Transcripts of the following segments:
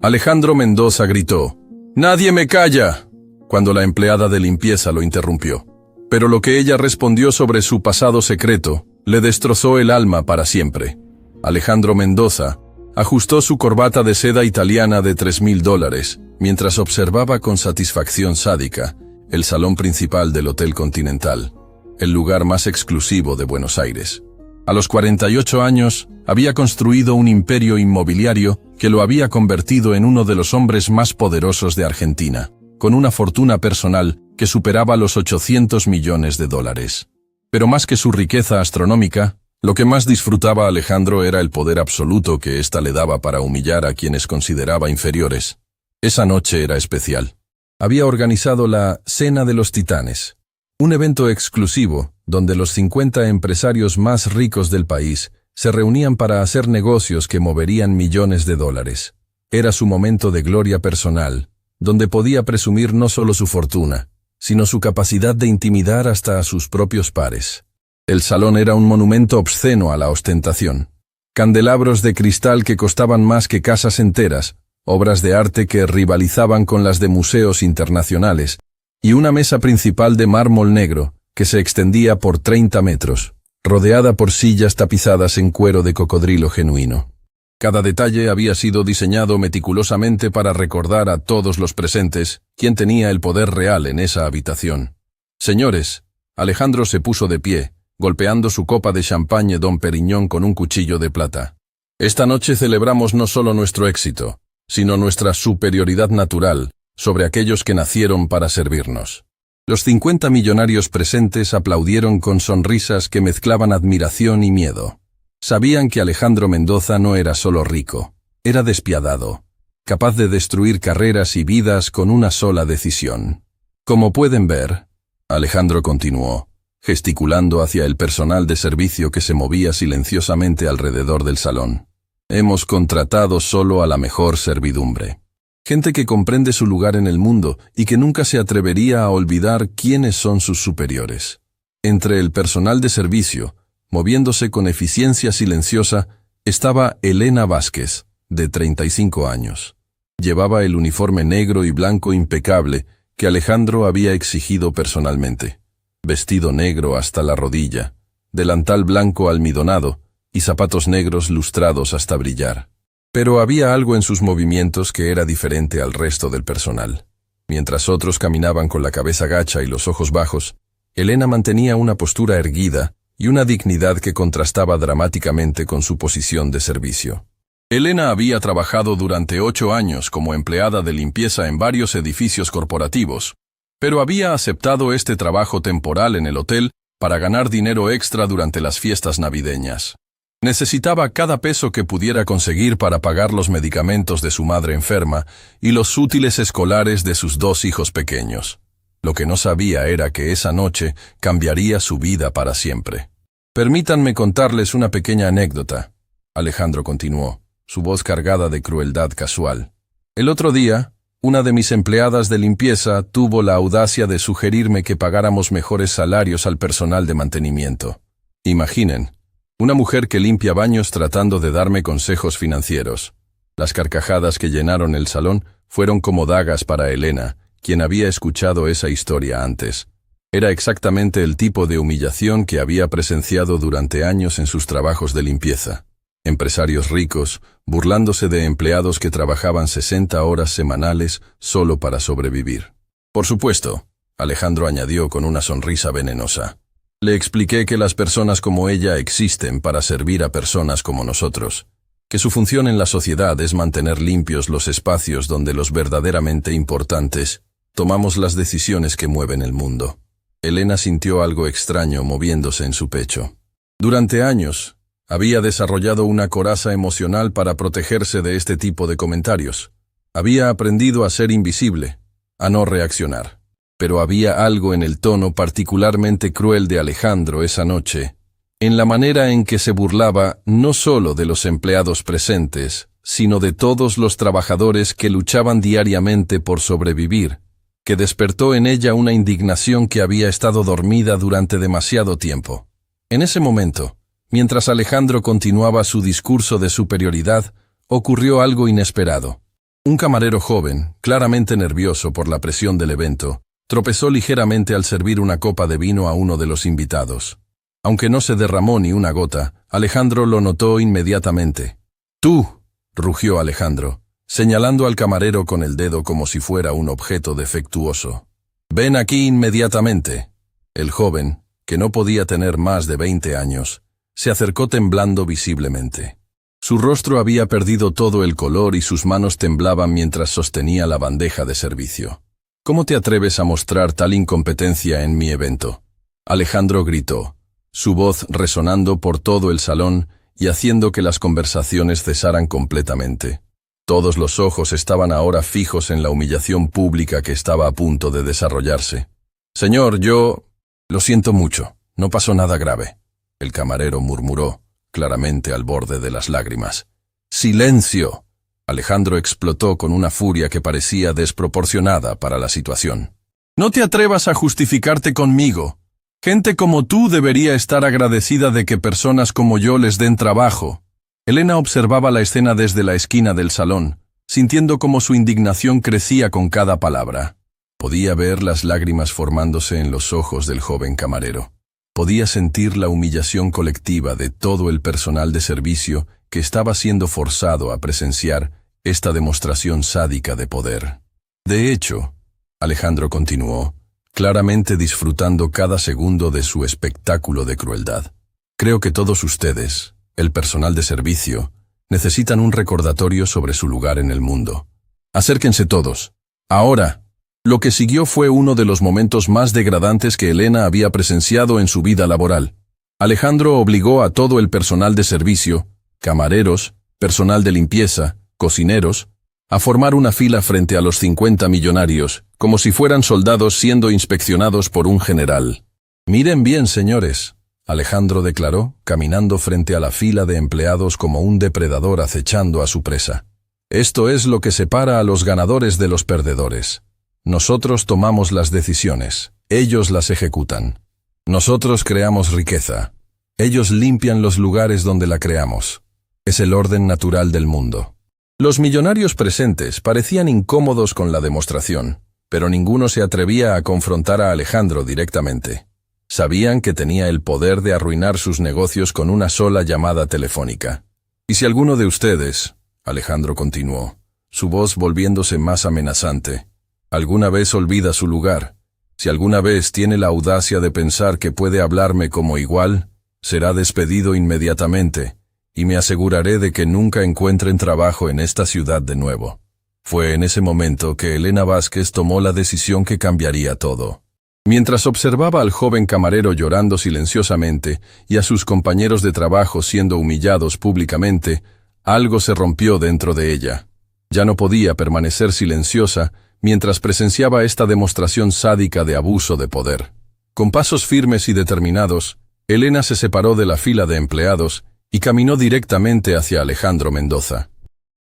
Alejandro Mendoza gritó: «¡Nadie me calla!», cuando la empleada de limpieza lo interrumpió. Pero lo que ella respondió sobre su pasado secreto le destrozó el alma para siempre. Alejandro Mendoza ajustó su corbata de seda italiana de $3.000 mientras observaba con satisfacción sádica el salón principal del Hotel Continental, el lugar más exclusivo de Buenos Aires. A los 48 años, había construido un imperio inmobiliario que lo había convertido en uno de los hombres más poderosos de Argentina, con una fortuna personal que superaba los $800 millones. Pero más que su riqueza astronómica, lo que más disfrutaba Alejandro era el poder absoluto que ésta le daba para humillar a quienes consideraba inferiores. Esa noche era especial. Había organizado la Cena de los Titanes, un evento exclusivo donde los 50 empresarios más ricos del país se reunían para hacer negocios que moverían millones de dólares. Era su momento de gloria personal, donde podía presumir no solo su fortuna, sino su capacidad de intimidar hasta a sus propios pares. El salón era un monumento obsceno a la ostentación. Candelabros de cristal que costaban más que casas enteras, obras de arte que rivalizaban con las de museos internacionales, y una mesa principal de mármol negro que se extendía por 30 metros, rodeada por sillas tapizadas en cuero de cocodrilo genuino. Cada detalle había sido diseñado meticulosamente para recordar a todos los presentes quién tenía el poder real en esa habitación. «Señores», Alejandro se puso de pie, golpeando su copa de champagne Dom Perignon con un cuchillo de plata. «Esta noche celebramos no solo nuestro éxito, sino nuestra superioridad natural sobre aquellos que nacieron para servirnos». Los 50 millonarios presentes aplaudieron con sonrisas que mezclaban admiración y miedo. Sabían que Alejandro Mendoza no era solo rico, era despiadado, capaz de destruir carreras y vidas con una sola decisión. «Como pueden ver», Alejandro continuó, gesticulando hacia el personal de servicio que se movía silenciosamente alrededor del salón, «hemos contratado solo a la mejor servidumbre. Gente que comprende su lugar en el mundo y que nunca se atrevería a olvidar quiénes son sus superiores». Entre el personal de servicio, moviéndose con eficiencia silenciosa, estaba Elena Vázquez, de 35 años. Llevaba el uniforme negro y blanco impecable que Alejandro había exigido personalmente. Vestido negro hasta la rodilla, delantal blanco almidonado y zapatos negros lustrados hasta brillar. Pero había algo en sus movimientos que era diferente al resto del personal. Mientras otros caminaban con la cabeza gacha y los ojos bajos, Elena mantenía una postura erguida y una dignidad que contrastaba dramáticamente con su posición de servicio. Elena había trabajado durante 8 años como empleada de limpieza en varios edificios corporativos, pero había aceptado este trabajo temporal en el hotel para ganar dinero extra durante las fiestas navideñas. Necesitaba cada peso que pudiera conseguir para pagar los medicamentos de su madre enferma y los útiles escolares de sus 2 hijos pequeños. Lo que no sabía era que esa noche cambiaría su vida para siempre. «Permítanme contarles una pequeña anécdota», Alejandro continuó, su voz cargada de crueldad casual. «El otro día, una de mis empleadas de limpieza tuvo la audacia de sugerirme que pagáramos mejores salarios al personal de mantenimiento. Imaginen, una mujer que limpia baños tratando de darme consejos financieros». Las carcajadas que llenaron el salón fueron como dagas para Elena, quien había escuchado esa historia antes. Era exactamente el tipo de humillación que había presenciado durante años en sus trabajos de limpieza. Empresarios ricos, burlándose de empleados que trabajaban 60 horas semanales solo para sobrevivir. «Por supuesto», Alejandro añadió con una sonrisa venenosa. «Le expliqué que las personas como ella existen para servir a personas como nosotros, que su función en la sociedad es mantener limpios los espacios donde los verdaderamente importantes tomamos las decisiones que mueven el mundo». Elena sintió algo extraño moviéndose en su pecho. Durante años, había desarrollado una coraza emocional para protegerse de este tipo de comentarios. Había aprendido a ser invisible, a no reaccionar. Pero había algo en el tono particularmente cruel de Alejandro esa noche, en la manera en que se burlaba no solo de los empleados presentes, sino de todos los trabajadores que luchaban diariamente por sobrevivir, que despertó en ella una indignación que había estado dormida durante demasiado tiempo. En ese momento, mientras Alejandro continuaba su discurso de superioridad, ocurrió algo inesperado. Un camarero joven, claramente nervioso por la presión del evento, tropezó ligeramente al servir una copa de vino a uno de los invitados. Aunque no se derramó ni una gota, Alejandro lo notó inmediatamente. «¡Tú!», rugió Alejandro, señalando al camarero con el dedo como si fuera un objeto defectuoso. «Ven aquí inmediatamente». El joven, que no podía tener más de 20 años, se acercó temblando visiblemente. Su rostro había perdido todo el color y sus manos temblaban mientras sostenía la bandeja de servicio. «¿Cómo te atreves a mostrar tal incompetencia en mi evento?», Alejandro gritó, su voz resonando por todo el salón y haciendo que las conversaciones cesaran completamente. Todos los ojos estaban ahora fijos en la humillación pública que estaba a punto de desarrollarse. «Señor, yo... lo siento mucho, no pasó nada grave», el camarero murmuró, claramente al borde de las lágrimas. «¡Silencio!», Alejandro explotó con una furia que parecía desproporcionada para la situación. «No te atrevas a justificarte conmigo. Gente como tú debería estar agradecida de que personas como yo les den trabajo». Elena observaba la escena desde la esquina del salón, sintiendo cómo su indignación crecía con cada palabra. Podía ver las lágrimas formándose en los ojos del joven camarero. Podía sentir la humillación colectiva de todo el personal de servicio que estaba siendo forzado a presenciar esta demostración sádica de poder. De hecho, Alejandro continuó, claramente disfrutando cada segundo de su espectáculo de crueldad. «Creo que todos ustedes, el personal de servicio, necesitan un recordatorio sobre su lugar en el mundo. Acérquense todos. Ahora». Lo que siguió fue uno de los momentos más degradantes que Elena había presenciado en su vida laboral. Alejandro obligó a todo el personal de servicio, camareros, personal de limpieza, cocineros, a formar una fila frente a los 50 millonarios, como si fueran soldados siendo inspeccionados por un general. «Miren bien, señores», Alejandro declaró, caminando frente a la fila de empleados como un depredador acechando a su presa. «Esto es lo que separa a los ganadores de los perdedores. Nosotros tomamos las decisiones, ellos las ejecutan. Nosotros creamos riqueza, ellos limpian los lugares donde la creamos. Es el orden natural del mundo». Los millonarios presentes parecían incómodos con la demostración, pero ninguno se atrevía a confrontar a Alejandro directamente. Sabían que tenía el poder de arruinar sus negocios con una sola llamada telefónica. «Y si alguno de ustedes», Alejandro continuó, su voz volviéndose más amenazante, «alguna vez olvida su lugar, si alguna vez tiene la audacia de pensar que puede hablarme como igual, será despedido inmediatamente, y me aseguraré de que nunca encuentren trabajo en esta ciudad de nuevo». Fue en ese momento que Elena Vázquez tomó la decisión que cambiaría todo. Mientras observaba al joven camarero llorando silenciosamente y a sus compañeros de trabajo siendo humillados públicamente, algo se rompió dentro de ella. Ya no podía permanecer silenciosa mientras presenciaba esta demostración sádica de abuso de poder. Con pasos firmes y determinados, Elena se separó de la fila de empleados y caminó directamente hacia Alejandro Mendoza.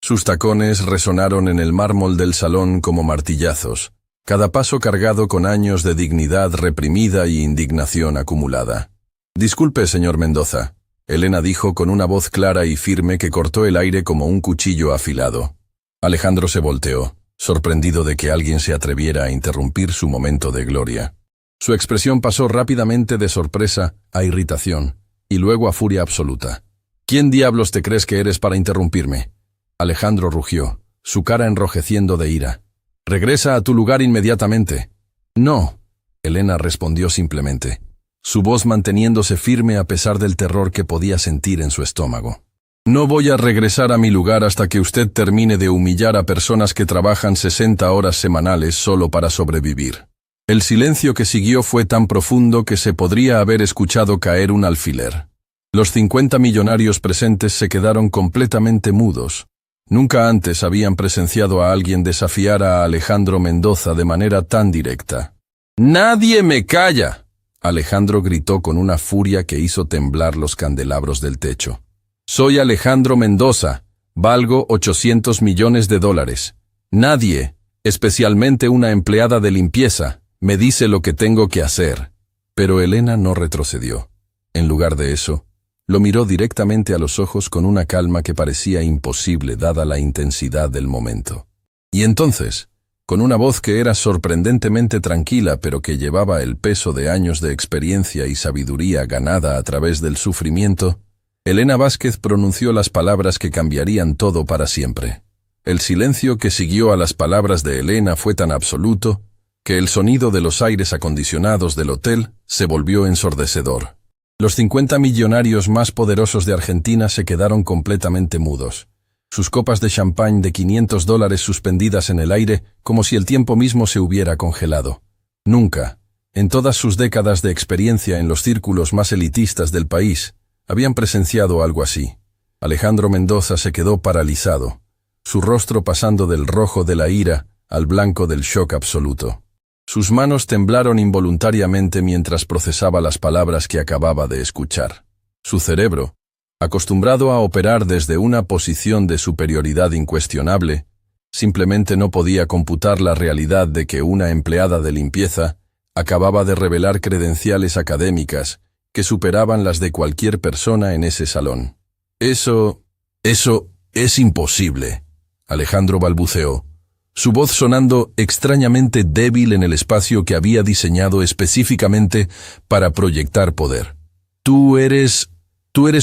Sus tacones resonaron en el mármol del salón como martillazos, cada paso cargado con años de dignidad reprimida y indignación acumulada. «Disculpe, señor Mendoza», Elena dijo con una voz clara y firme que cortó el aire como un cuchillo afilado. Alejandro se volteó, sorprendido de que alguien se atreviera a interrumpir su momento de gloria. Su expresión pasó rápidamente de sorpresa a irritación, y luego a furia absoluta. «¿Quién diablos te crees que eres para interrumpirme?», Alejandro rugió, su cara enrojeciendo de ira. «Regresa a tu lugar inmediatamente». «No», Elena respondió simplemente, su voz manteniéndose firme a pesar del terror que podía sentir en su estómago. «No voy a regresar a mi lugar hasta que usted termine de humillar a personas que trabajan 60 horas semanales solo para sobrevivir». El silencio que siguió fue tan profundo que se podría haber escuchado caer un alfiler. Los 50 millonarios presentes se quedaron completamente mudos. Nunca antes habían presenciado a alguien desafiar a Alejandro Mendoza de manera tan directa. «¡Nadie me calla!», Alejandro gritó con una furia que hizo temblar los candelabros del techo. «Soy Alejandro Mendoza, valgo $800 millones. Nadie, especialmente una empleada de limpieza, me dice lo que tengo que hacer». Pero Elena no retrocedió. En lugar de eso, lo miró directamente a los ojos con una calma que parecía imposible dada la intensidad del momento. Y entonces, con una voz que era sorprendentemente tranquila pero que llevaba el peso de años de experiencia y sabiduría ganada a través del sufrimiento, Elena Vázquez pronunció las palabras que cambiarían todo para siempre. El silencio que siguió a las palabras de Elena fue tan absoluto que el sonido de los aires acondicionados del hotel se volvió ensordecedor. Los 50 millonarios más poderosos de Argentina se quedaron completamente mudos. Sus copas de champán de $500 suspendidas en el aire como si el tiempo mismo se hubiera congelado. Nunca, en todas sus décadas de experiencia en los círculos más elitistas del país, habían presenciado algo así. Alejandro Mendoza se quedó paralizado, su rostro pasando del rojo de la ira al blanco del shock absoluto. Sus manos temblaron involuntariamente mientras procesaba las palabras que acababa de escuchar. Su cerebro, acostumbrado a operar desde una posición de superioridad incuestionable, simplemente no podía computar la realidad de que una empleada de limpieza acababa de revelar credenciales académicas que superaban las de cualquier persona en ese salón. Eso es imposible, Alejandro balbuceó, su voz sonando extrañamente débil en el espacio que había diseñado específicamente para proyectar poder. Tú eres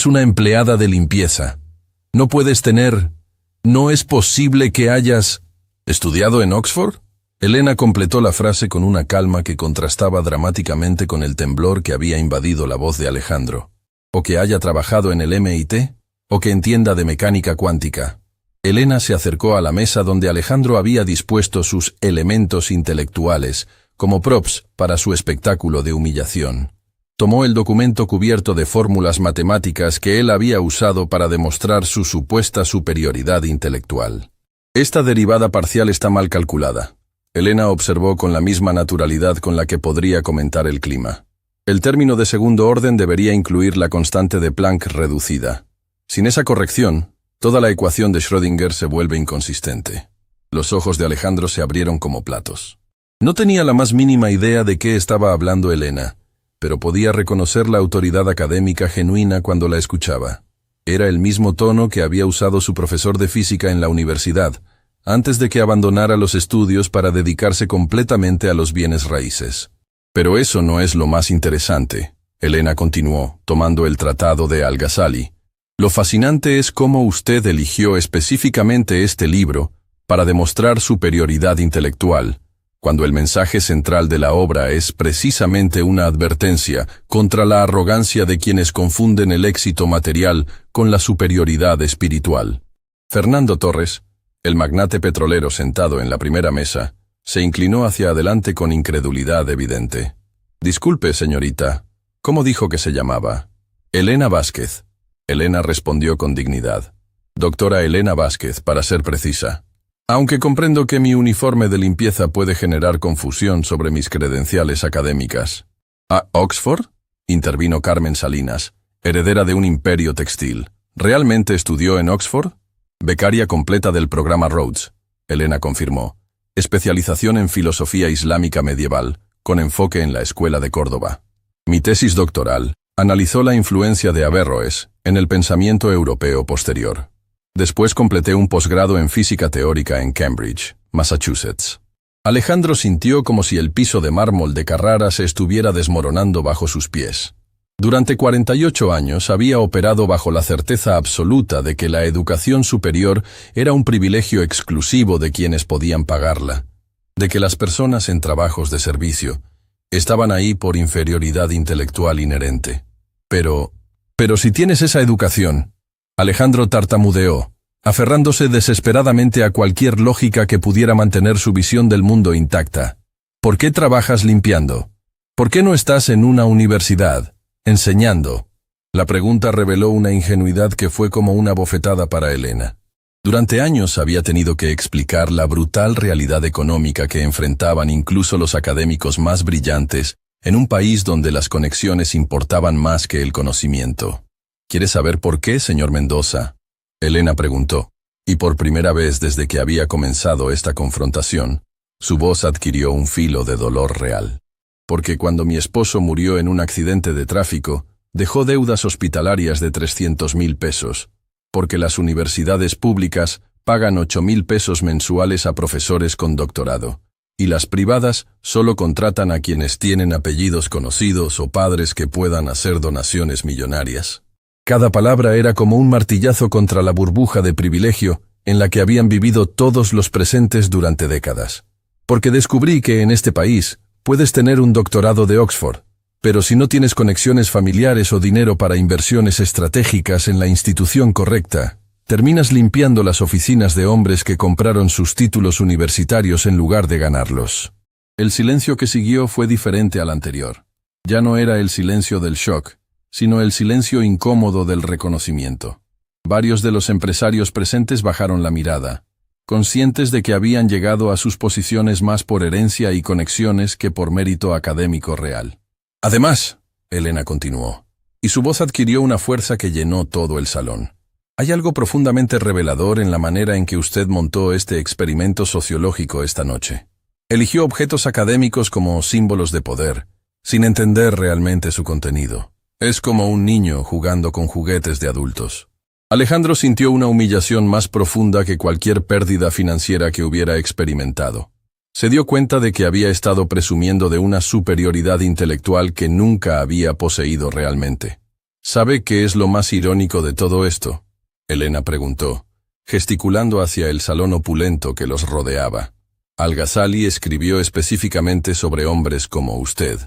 una empleada de limpieza. No es posible que hayas ¿estudiado en Oxford? Elena completó la frase con una calma que contrastaba dramáticamente con el temblor que había invadido la voz de Alejandro. ¿O que haya trabajado en el MIT? ¿O que entienda de mecánica cuántica? Elena se acercó a la mesa donde Alejandro había dispuesto sus elementos intelectuales como props para su espectáculo de humillación. Tomó el documento cubierto de fórmulas matemáticas que él había usado para demostrar su supuesta superioridad intelectual. Esta derivada parcial está mal calculada. Elena observó con la misma naturalidad con la que podría comentar el clima. El término de segundo orden debería incluir la constante de Planck reducida. Sin esa corrección, toda la ecuación de Schrödinger se vuelve inconsistente. Los ojos de Alejandro se abrieron como platos. No tenía la más mínima idea de qué estaba hablando Elena, pero podía reconocer la autoridad académica genuina cuando la escuchaba. Era el mismo tono que había usado su profesor de física en la universidad, antes de que abandonara los estudios para dedicarse completamente a los bienes raíces. Pero eso no es lo más interesante, Elena continuó, tomando el tratado de Al-Ghazali. Lo fascinante es cómo usted eligió específicamente este libro para demostrar superioridad intelectual, cuando el mensaje central de la obra es precisamente una advertencia contra la arrogancia de quienes confunden el éxito material con la superioridad espiritual. Fernando Torres, el magnate petrolero sentado en la primera mesa, se inclinó hacia adelante con incredulidad evidente. «Disculpe, señorita, ¿cómo dijo que se llamaba?» «Elena Vázquez». Elena respondió con dignidad. «Doctora Elena Vázquez, para ser precisa. Aunque comprendo que mi uniforme de limpieza puede generar confusión sobre mis credenciales académicas». «¿A Oxford?», intervino Carmen Salinas, heredera de un imperio textil. «¿Realmente estudió en Oxford?» «Becaria completa del programa Rhodes», Elena confirmó. «Especialización en filosofía islámica medieval, con enfoque en la Escuela de Córdoba. Mi tesis doctoral analizó la influencia de Averroes en el pensamiento europeo posterior. Después completé un posgrado en física teórica en Cambridge, Massachusetts». Alejandro sintió como si el piso de mármol de Carrara se estuviera desmoronando bajo sus pies. Durante 48 años había operado bajo la certeza absoluta de que la educación superior era un privilegio exclusivo de quienes podían pagarla, de que las personas en trabajos de servicio estaban ahí por inferioridad intelectual inherente. Pero si tienes esa educación, Alejandro tartamudeó, aferrándose desesperadamente a cualquier lógica que pudiera mantener su visión del mundo intacta. ¿Por qué trabajas limpiando? ¿Por qué no estás en una universidad, enseñando? La pregunta reveló una ingenuidad que fue como una bofetada para Elena. Durante años había tenido que explicar la brutal realidad económica que enfrentaban incluso los académicos más brillantes en un país donde las conexiones importaban más que el conocimiento. ¿Quiere saber por qué, señor Mendoza?, Elena preguntó, y por primera vez desde que había comenzado esta confrontación, su voz adquirió un filo de dolor real. Porque cuando mi esposo murió en un accidente de tráfico, dejó deudas hospitalarias de 300,000 pesos, porque las universidades públicas pagan 8,000 pesos mensuales a profesores con doctorado, y las privadas solo contratan a quienes tienen apellidos conocidos o padres que puedan hacer donaciones millonarias. Cada palabra era como un martillazo contra la burbuja de privilegio en la que habían vivido todos los presentes durante décadas. Porque descubrí que en este país puedes tener un doctorado de Oxford, pero si no tienes conexiones familiares o dinero para inversiones estratégicas en la institución correcta, terminas limpiando las oficinas de hombres que compraron sus títulos universitarios en lugar de ganarlos. El silencio que siguió fue diferente al anterior. Ya no era el silencio del shock, sino el silencio incómodo del reconocimiento. Varios de los empresarios presentes bajaron la mirada, conscientes de que habían llegado a sus posiciones más por herencia y conexiones que por mérito académico real. Además, Elena continuó, y su voz adquirió una fuerza que llenó todo el salón. Hay algo profundamente revelador en la manera en que usted montó este experimento sociológico esta noche. Eligió objetos académicos como símbolos de poder, sin entender realmente su contenido. Es como un niño jugando con juguetes de adultos. Alejandro sintió una humillación más profunda que cualquier pérdida financiera que hubiera experimentado. Se dio cuenta de que había estado presumiendo de una superioridad intelectual que nunca había poseído realmente. ¿Sabe qué es lo más irónico de todo esto?, Elena preguntó, gesticulando hacia el salón opulento que los rodeaba. Al-Ghazali escribió específicamente sobre hombres como usted.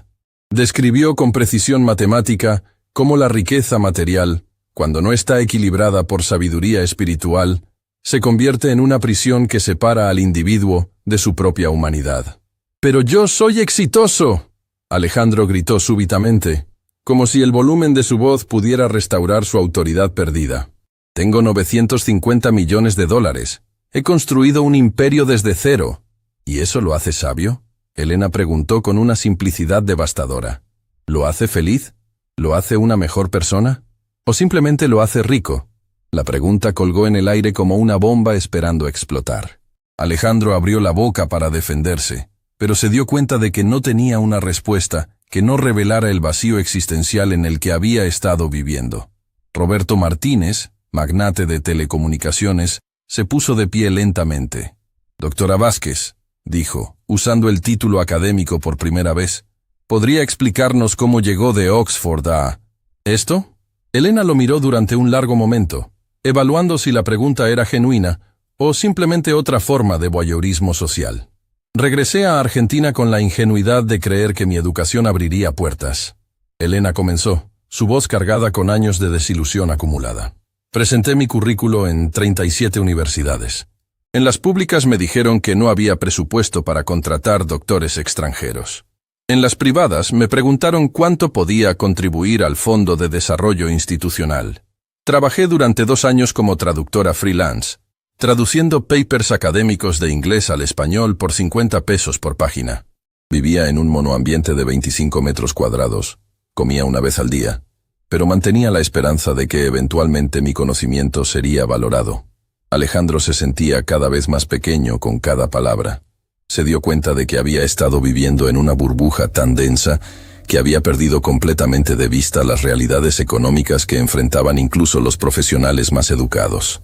Describió con precisión matemática cómo la riqueza material, cuando no está equilibrada por sabiduría espiritual, se convierte en una prisión que separa al individuo de su propia humanidad. «¡Pero yo soy exitoso!», Alejandro gritó súbitamente, como si el volumen de su voz pudiera restaurar su autoridad perdida. «Tengo 950 millones de dólares. He construido un imperio desde cero». «¿Y eso lo hace sabio?», Elena preguntó con una simplicidad devastadora. «¿Lo hace feliz? ¿Lo hace una mejor persona? ¿O simplemente lo hace rico?». La pregunta colgó en el aire como una bomba esperando explotar. Alejandro abrió la boca para defenderse, pero se dio cuenta de que no tenía una respuesta que no revelara el vacío existencial en el que había estado viviendo. Roberto Martínez, magnate de telecomunicaciones, se puso de pie lentamente. «Doctora Vázquez», dijo, usando el título académico por primera vez, ¿podría explicarnos cómo llegó de Oxford a esto? Elena lo miró durante un largo momento, evaluando si la pregunta era genuina o simplemente otra forma de voyeurismo social. Regresé a Argentina con la ingenuidad de creer que mi educación abriría puertas. Elena comenzó, su voz cargada con años de desilusión acumulada. Presenté mi currículo en 37 universidades. En las públicas me dijeron que no había presupuesto para contratar doctores extranjeros. En las privadas me preguntaron cuánto podía contribuir al Fondo de Desarrollo Institucional. Trabajé durante 2 años como traductora freelance, traduciendo papers académicos de inglés al español por 50 pesos por página. Vivía en un monoambiente de 25 metros cuadrados, comía una vez al día, pero mantenía la esperanza de que eventualmente mi conocimiento sería valorado. Alejandro se sentía cada vez más pequeño con cada palabra. Se dio cuenta de que había estado viviendo en una burbuja tan densa que había perdido completamente de vista las realidades económicas que enfrentaban incluso los profesionales más educados.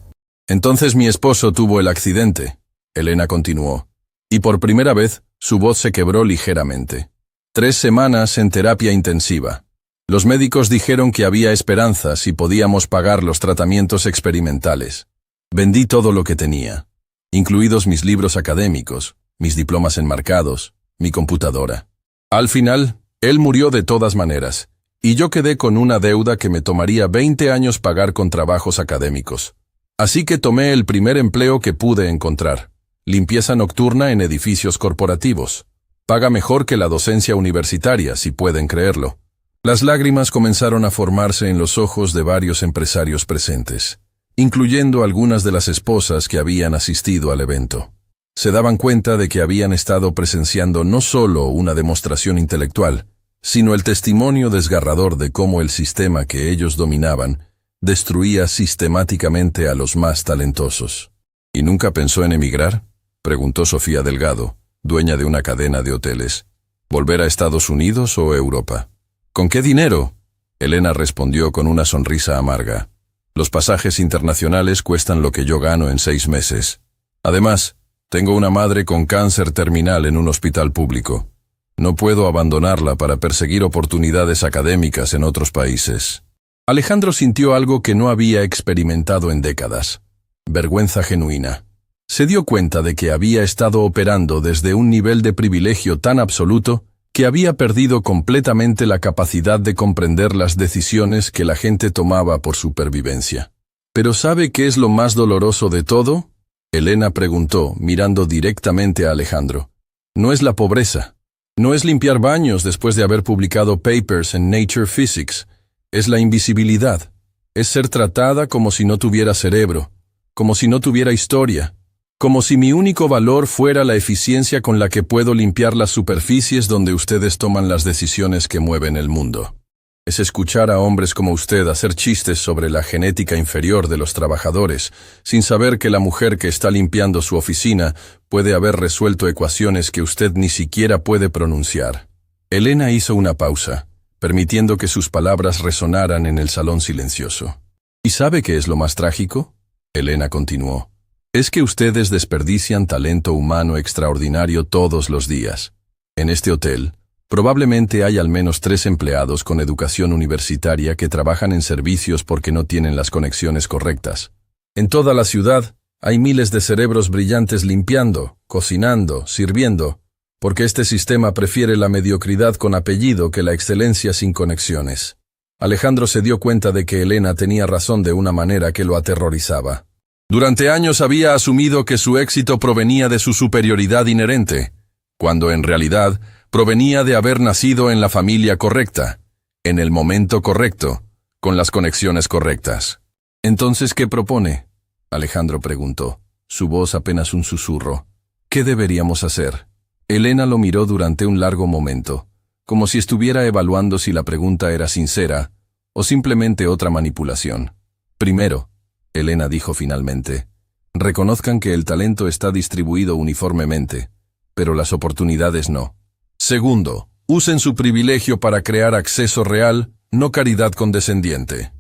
Entonces mi esposo tuvo el accidente, Elena continuó, y por primera vez su voz se quebró ligeramente. 3 semanas en terapia intensiva. Los médicos dijeron que había esperanza si podíamos pagar los tratamientos experimentales. Vendí todo lo que tenía, incluidos mis libros académicos, mis diplomas enmarcados, mi computadora. Al final, él murió de todas maneras, y yo quedé con una deuda que me tomaría 20 años pagar con trabajos académicos. Así que tomé el primer empleo que pude encontrar, limpieza nocturna en edificios corporativos. Paga mejor que la docencia universitaria, si pueden creerlo. Las lágrimas comenzaron a formarse en los ojos de varios empresarios presentes, incluyendo algunas de las esposas que habían asistido al evento. Se daban cuenta de que habían estado presenciando no solo una demostración intelectual, sino el testimonio desgarrador de cómo el sistema que ellos dominaban destruía sistemáticamente a los más talentosos. ¿Y nunca pensó en emigrar?, preguntó Sofía Delgado, dueña de una cadena de hoteles. ¿Volver a Estados Unidos o Europa? ¿Con qué dinero?, Elena respondió con una sonrisa amarga. Los pasajes internacionales cuestan lo que yo gano en 6 meses. Además, tengo una madre con cáncer terminal en un hospital público. No puedo abandonarla para perseguir oportunidades académicas en otros países. Alejandro sintió algo que no había experimentado en décadas. Vergüenza genuina. Se dio cuenta de que había estado operando desde un nivel de privilegio tan absoluto que había perdido completamente la capacidad de comprender las decisiones que la gente tomaba por supervivencia. ¿Pero sabe qué es lo más doloroso de todo? Elena preguntó, mirando directamente a Alejandro. No es la pobreza. No es limpiar baños después de haber publicado papers en Nature Physics. Es la invisibilidad. Es ser tratada como si no tuviera cerebro, como si no tuviera historia, como si mi único valor fuera la eficiencia con la que puedo limpiar las superficies donde ustedes toman las decisiones que mueven el mundo. Es escuchar a hombres como usted hacer chistes sobre la genética inferior de los trabajadores, sin saber que la mujer que está limpiando su oficina puede haber resuelto ecuaciones que usted ni siquiera puede pronunciar. Elena hizo una pausa, permitiendo que sus palabras resonaran en el salón silencioso. ¿Y sabe qué es lo más trágico? Elena continuó. Es que ustedes desperdician talento humano extraordinario todos los días. En este hotel, probablemente hay al menos 3 empleados con educación universitaria que trabajan en servicios porque no tienen las conexiones correctas. En toda la ciudad hay miles de cerebros brillantes limpiando, cocinando, sirviendo, porque este sistema prefiere la mediocridad con apellido que la excelencia sin conexiones. Alejandro se dio cuenta de que Elena tenía razón de una manera que lo aterrorizaba. Durante años había asumido que su éxito provenía de su superioridad inherente, cuando en realidad provenía de haber nacido en la familia correcta, en el momento correcto, con las conexiones correctas. ¿Entonces qué propone? Alejandro preguntó, su voz apenas un susurro. ¿Qué deberíamos hacer? Elena lo miró durante un largo momento, como si estuviera evaluando si la pregunta era sincera o simplemente otra manipulación. Primero, Elena dijo finalmente, reconozcan que el talento está distribuido uniformemente, pero las oportunidades no. Segundo, usen su privilegio para crear acceso real, no caridad condescendiente.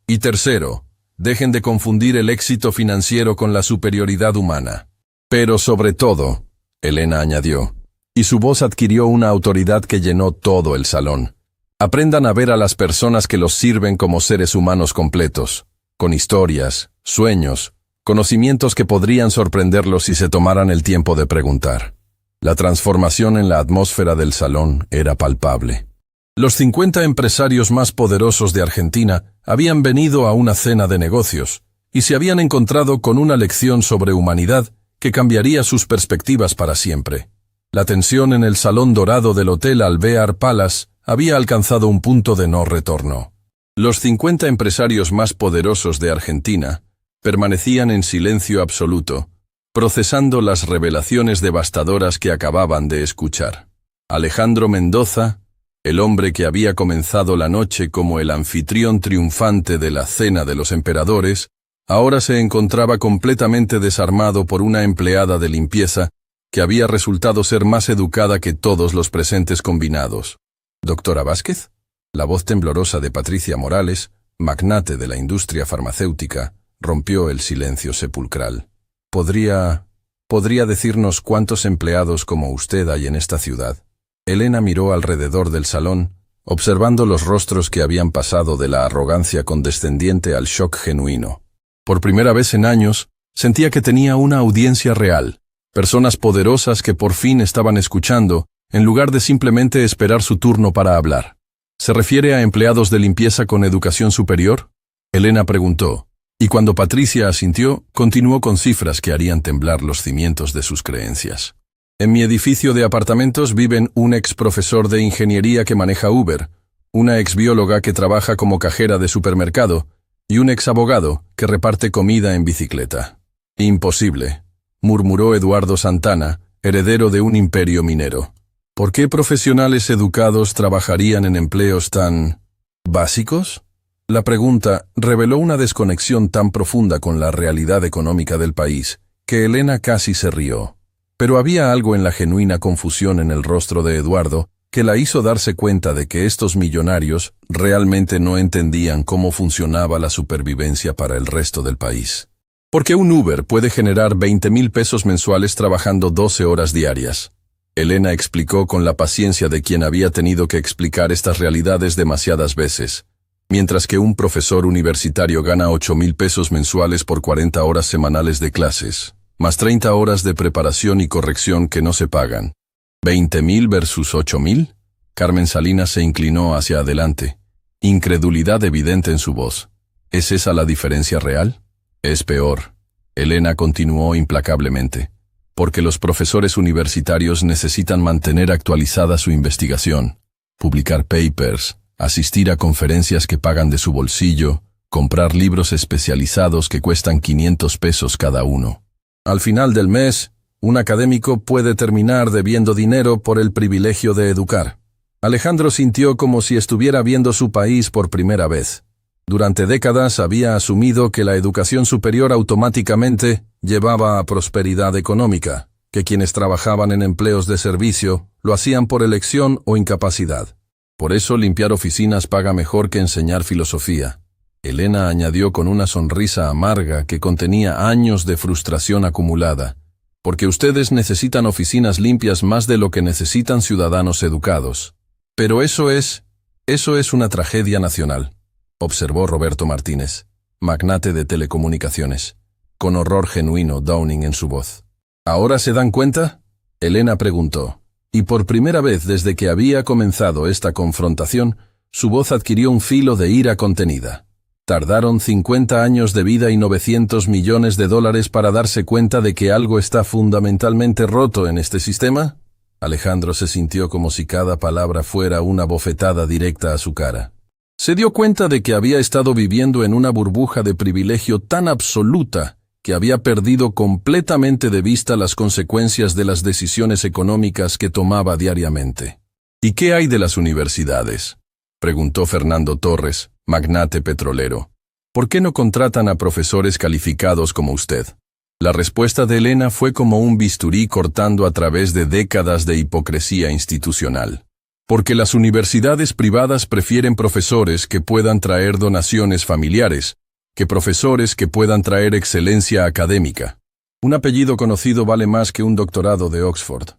Y tercero, dejen de confundir el éxito financiero con la superioridad humana. Pero sobre todo, Elena añadió, y su voz adquirió una autoridad que llenó todo el salón. Aprendan a ver a las personas que los sirven como seres humanos completos, con historias, sueños, conocimientos que podrían sorprenderlos si se tomaran el tiempo de preguntar. La transformación en la atmósfera del salón era palpable. Los 50 empresarios más poderosos de Argentina habían venido a una cena de negocios y se habían encontrado con una lección sobre humanidad que cambiaría sus perspectivas para siempre. La tensión en el salón dorado del Hotel Alvear Palace había alcanzado un punto de no retorno. Los 50 empresarios más poderosos de Argentina permanecían en silencio absoluto, procesando las revelaciones devastadoras que acababan de escuchar. Alejandro Mendoza, el hombre que había comenzado la noche como el anfitrión triunfante de la cena de los emperadores, ahora se encontraba completamente desarmado por una empleada de limpieza que había resultado ser más educada que todos los presentes combinados. ¿Doctora Vázquez? La voz temblorosa de Patricia Morales, magnate de la industria farmacéutica, rompió el silencio sepulcral. ¿Podría decirnos cuántos empleados como usted hay en esta ciudad? Elena miró alrededor del salón, observando los rostros que habían pasado de la arrogancia condescendiente al shock genuino. Por primera vez en años, sentía que tenía una audiencia real, personas poderosas que por fin estaban escuchando, en lugar de simplemente esperar su turno para hablar. ¿Se refiere a empleados de limpieza con educación superior? Elena preguntó. Y cuando Patricia asintió, continuó con cifras que harían temblar los cimientos de sus creencias. En mi edificio de apartamentos viven un ex profesor de ingeniería que maneja Uber, una ex bióloga que trabaja como cajera de supermercado y un ex abogado que reparte comida en bicicleta. Imposible, murmuró Eduardo Santana, heredero de un imperio minero. ¿Por qué profesionales educados trabajarían en empleos tan básicos? La pregunta reveló una desconexión tan profunda con la realidad económica del país, que Elena casi se rió. Pero había algo en la genuina confusión en el rostro de Eduardo que la hizo darse cuenta de que estos millonarios realmente no entendían cómo funcionaba la supervivencia para el resto del país. Porque un Uber puede generar 20,000 pesos mensuales trabajando 12 horas diarias. Elena explicó con la paciencia de quien había tenido que explicar estas realidades demasiadas veces, mientras que un profesor universitario gana 8,000 pesos mensuales por 40 horas semanales de clases, más 30 horas de preparación y corrección que no se pagan. ¿20,000 versus 8,000? Carmen Salinas se inclinó hacia adelante, incredulidad evidente en su voz. ¿Es esa la diferencia real? Es peor. Elena continuó implacablemente. Porque los profesores universitarios necesitan mantener actualizada su investigación, publicar papers, asistir a conferencias que pagan de su bolsillo, comprar libros especializados que cuestan 500 pesos cada uno. Al final del mes, un académico puede terminar debiendo dinero por el privilegio de educar. Alejandro sintió como si estuviera viendo su país por primera vez. Durante décadas había asumido que la educación superior automáticamente llevaba a prosperidad económica, que quienes trabajaban en empleos de servicio lo hacían por elección o incapacidad. Por eso limpiar oficinas paga mejor que enseñar filosofía. Elena añadió con una sonrisa amarga que contenía años de frustración acumulada. Porque ustedes necesitan oficinas limpias más de lo que necesitan ciudadanos educados. Pero eso es una tragedia nacional, observó Roberto Martínez, magnate de telecomunicaciones, con horror genuino Downing en su voz. ¿Ahora se dan cuenta?, Elena preguntó, y por primera vez desde que había comenzado esta confrontación, su voz adquirió un filo de ira contenida. Tardaron 50 años de vida y 900 millones de dólares para darse cuenta de que algo está fundamentalmente roto en este sistema. Alejandro se sintió como si cada palabra fuera una bofetada directa a su cara. Se dio cuenta de que había estado viviendo en una burbuja de privilegio tan absoluta que había perdido completamente de vista las consecuencias de las decisiones económicas que tomaba diariamente. ¿Y qué hay de las universidades?, preguntó Fernando Torres, magnate petrolero. ¿Por qué no contratan a profesores calificados como usted? La respuesta de Elena fue como un bisturí cortando a través de décadas de hipocresía institucional. Porque las universidades privadas prefieren profesores que puedan traer donaciones familiares, que profesores que puedan traer excelencia académica. Un apellido conocido vale más que un doctorado de Oxford.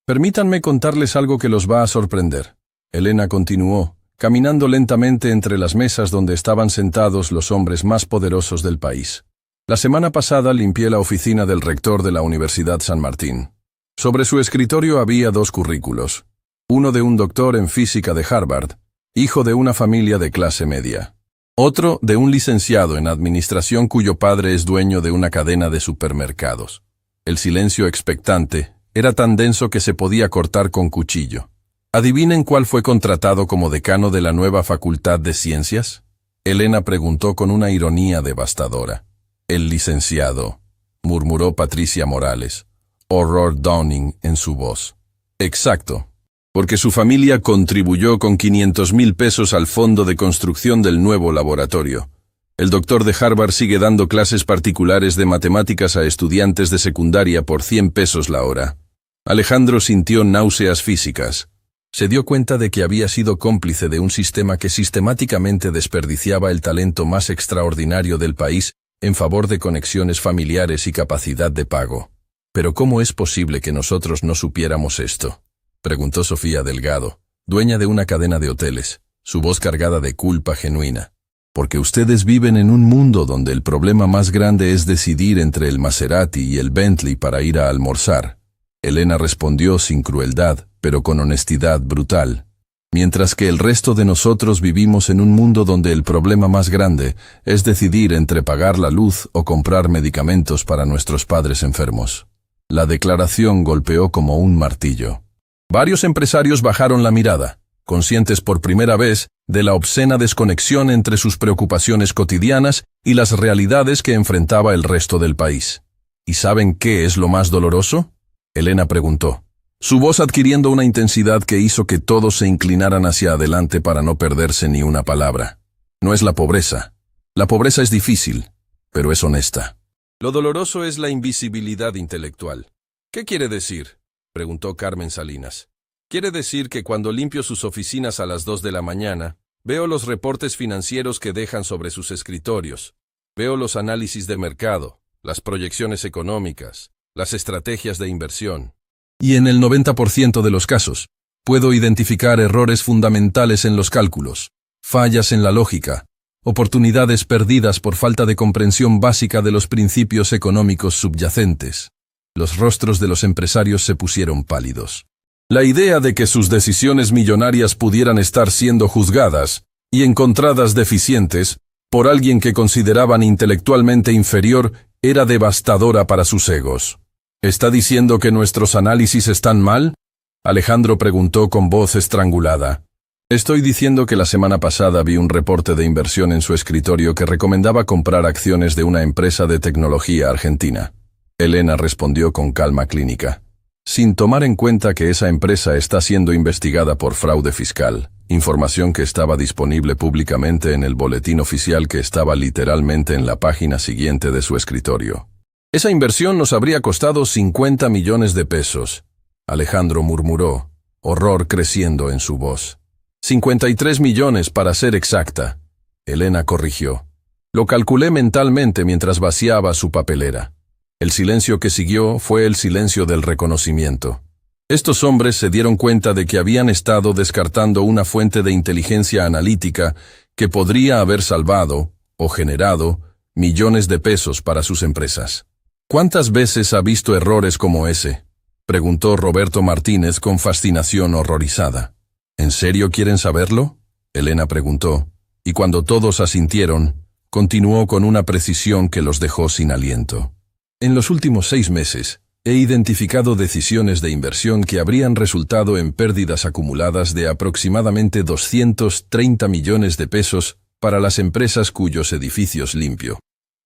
Permítanme contarles algo que los va a sorprender. Elena continuó, caminando lentamente entre las mesas donde estaban sentados los hombres más poderosos del país. La semana pasada limpié la oficina del rector de la Universidad San Martín. Sobre su escritorio había 2 currículos. Uno de un doctor en física de Harvard, hijo de una familia de clase media. Otro de un licenciado en administración cuyo padre es dueño de una cadena de supermercados. El silencio expectante era tan denso que se podía cortar con cuchillo. ¿Adivinen cuál fue contratado como decano de la nueva Facultad de Ciencias? Elena preguntó con una ironía devastadora. El licenciado, murmuró Patricia Morales, horror Downing en su voz. Exacto. Porque su familia contribuyó con 500,000 pesos al fondo de construcción del nuevo laboratorio. El doctor de Harvard sigue dando clases particulares de matemáticas a estudiantes de secundaria por 100 pesos la hora. Alejandro sintió náuseas físicas. Se dio cuenta de que había sido cómplice de un sistema que sistemáticamente desperdiciaba el talento más extraordinario del país en favor de conexiones familiares y capacidad de pago. ¿Pero cómo es posible que nosotros no supiéramos esto?, preguntó Sofía Delgado, dueña de una cadena de hoteles, su voz cargada de culpa genuina. Porque ustedes viven en un mundo donde el problema más grande es decidir entre el Maserati y el Bentley para ir a almorzar. Elena respondió sin crueldad, pero con honestidad brutal. Mientras que el resto de nosotros vivimos en un mundo donde el problema más grande es decidir entre pagar la luz o comprar medicamentos para nuestros padres enfermos. La declaración golpeó como un martillo. Varios empresarios bajaron la mirada, conscientes por primera vez de la obscena desconexión entre sus preocupaciones cotidianas y las realidades que enfrentaba el resto del país. ¿Y saben qué es lo más doloroso?, Elena preguntó, su voz adquiriendo una intensidad que hizo que todos se inclinaran hacia adelante para no perderse ni una palabra. No es la pobreza. La pobreza es difícil, pero es honesta. Lo doloroso es la invisibilidad intelectual. ¿Qué quiere decir?, preguntó Carmen Salinas. Quiere decir que cuando limpio sus oficinas a las 2 de la mañana, veo los reportes financieros que dejan sobre sus escritorios, veo los análisis de mercado, las proyecciones económicas, las estrategias de inversión. Y en el 90% de los casos, puedo identificar errores fundamentales en los cálculos, fallas en la lógica, oportunidades perdidas por falta de comprensión básica de los principios económicos subyacentes. Los rostros de los empresarios se pusieron pálidos. La idea de que sus decisiones millonarias pudieran estar siendo juzgadas y encontradas deficientes por alguien que consideraban intelectualmente inferior era devastadora para sus egos. ¿Está diciendo que nuestros análisis están mal? Alejandro preguntó con voz estrangulada. Estoy diciendo que la semana pasada vi un reporte de inversión en su escritorio que recomendaba comprar acciones de una empresa de tecnología argentina. Elena respondió con calma clínica. Sin tomar en cuenta que esa empresa está siendo investigada por fraude fiscal, información que estaba disponible públicamente en el boletín oficial que estaba literalmente en la página siguiente de su escritorio. Esa inversión nos habría costado 50 millones de pesos. Alejandro murmuró, horror creciendo en su voz. 53 millones para ser exacta. Elena corrigió. Lo calculé mentalmente mientras vaciaba su papelera. El silencio que siguió fue el silencio del reconocimiento. Estos hombres se dieron cuenta de que habían estado descartando una fuente de inteligencia analítica que podría haber salvado, o generado, millones de pesos para sus empresas. ¿Cuántas veces ha visto errores como ese?, preguntó Roberto Martínez con fascinación horrorizada. ¿En serio quieren saberlo?, Elena preguntó, y cuando todos asintieron, continuó con una precisión que los dejó sin aliento. En los últimos 6 meses, he identificado decisiones de inversión que habrían resultado en pérdidas acumuladas de aproximadamente 230 millones de pesos para las empresas cuyos edificios limpio.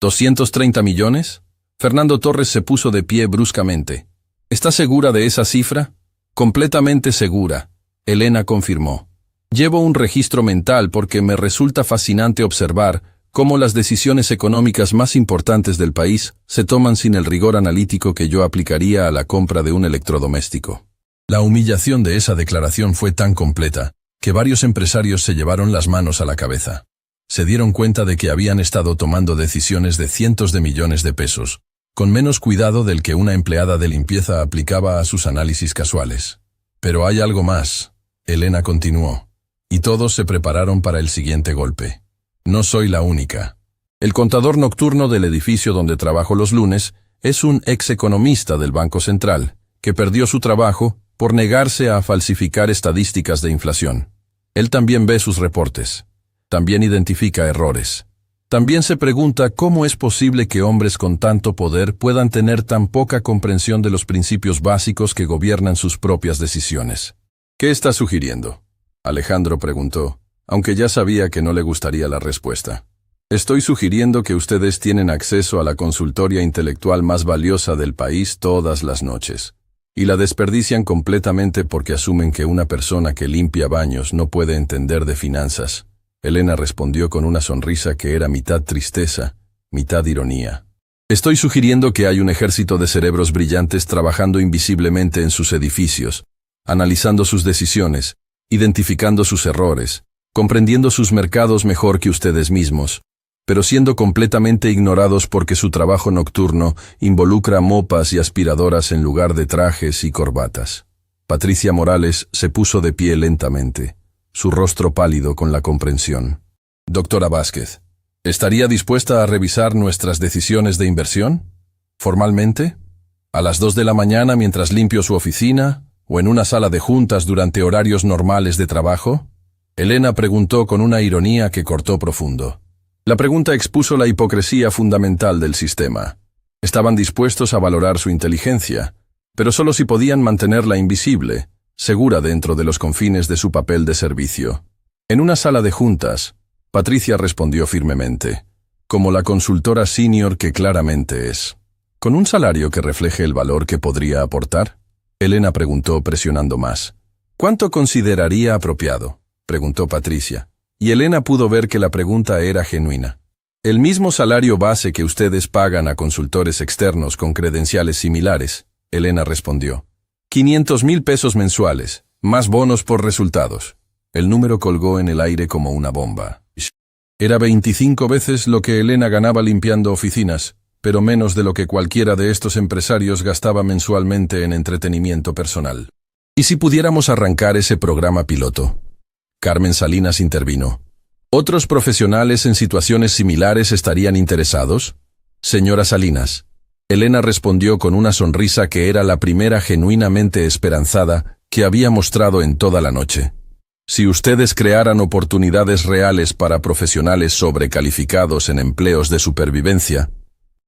¿230 millones? Fernando Torres se puso de pie bruscamente. ¿Está segura de esa cifra? Completamente segura, Elena confirmó. Llevo un registro mental porque me resulta fascinante observar cómo las decisiones económicas más importantes del país se toman sin el rigor analítico que yo aplicaría a la compra de un electrodoméstico. La humillación de esa declaración fue tan completa que varios empresarios se llevaron las manos a la cabeza. Se dieron cuenta de que habían estado tomando decisiones de cientos de millones de pesos, con menos cuidado del que una empleada de limpieza aplicaba a sus análisis casuales. Pero hay algo más, Elena continuó, y todos se prepararon para el siguiente golpe. No soy la única. El contador nocturno del edificio donde trabajo los lunes es un ex economista del Banco Central, que perdió su trabajo por negarse a falsificar estadísticas de inflación. Él también ve sus reportes. También identifica errores. También se pregunta cómo es posible que hombres con tanto poder puedan tener tan poca comprensión de los principios básicos que gobiernan sus propias decisiones. ¿Qué está sugiriendo?, Alejandro preguntó, aunque ya sabía que no le gustaría la respuesta. Estoy sugiriendo que ustedes tienen acceso a la consultoría intelectual más valiosa del país todas las noches, y la desperdician completamente porque asumen que una persona que limpia baños no puede entender de finanzas. Elena respondió con una sonrisa que era mitad tristeza, mitad ironía. Estoy sugiriendo que hay un ejército de cerebros brillantes trabajando invisiblemente en sus edificios, analizando sus decisiones, identificando sus errores, comprendiendo sus mercados mejor que ustedes mismos, pero siendo completamente ignorados porque su trabajo nocturno involucra mopas y aspiradoras en lugar de trajes y corbatas. Patricia Morales se puso de pie lentamente, su rostro pálido con la comprensión. Doctora Vázquez, ¿estaría dispuesta a revisar nuestras decisiones de inversión? ¿Formalmente? ¿A las 2 de la mañana mientras limpio su oficina? ¿O en una sala de juntas durante horarios normales de trabajo? Elena preguntó con una ironía que cortó profundo. La pregunta expuso la hipocresía fundamental del sistema. Estaban dispuestos a valorar su inteligencia, pero solo si podían mantenerla invisible, segura dentro de los confines de su papel de servicio. En una sala de juntas, Patricia respondió firmemente, como la consultora senior que claramente es. ¿Con un salario que refleje el valor que podría aportar? Elena preguntó presionando más. ¿Cuánto consideraría apropiado?, preguntó Patricia, y Elena pudo ver que la pregunta era genuina. El mismo salario base que ustedes pagan a consultores externos con credenciales similares, Elena respondió. 500,000 pesos mensuales, Más bonos por resultados. El número colgó en el aire como una bomba. Era 25 veces lo que Elena ganaba limpiando oficinas, pero menos de lo que cualquiera de estos empresarios gastaba mensualmente en entretenimiento personal. ¿Y si pudiéramos arrancar ese programa piloto? Carmen Salinas intervino. ¿Otros profesionales en situaciones similares estarían interesados? Señora Salinas. Elena respondió con una sonrisa que era la primera genuinamente esperanzada que había mostrado en toda la noche. Si ustedes crearan oportunidades reales para profesionales sobrecalificados en empleos de supervivencia,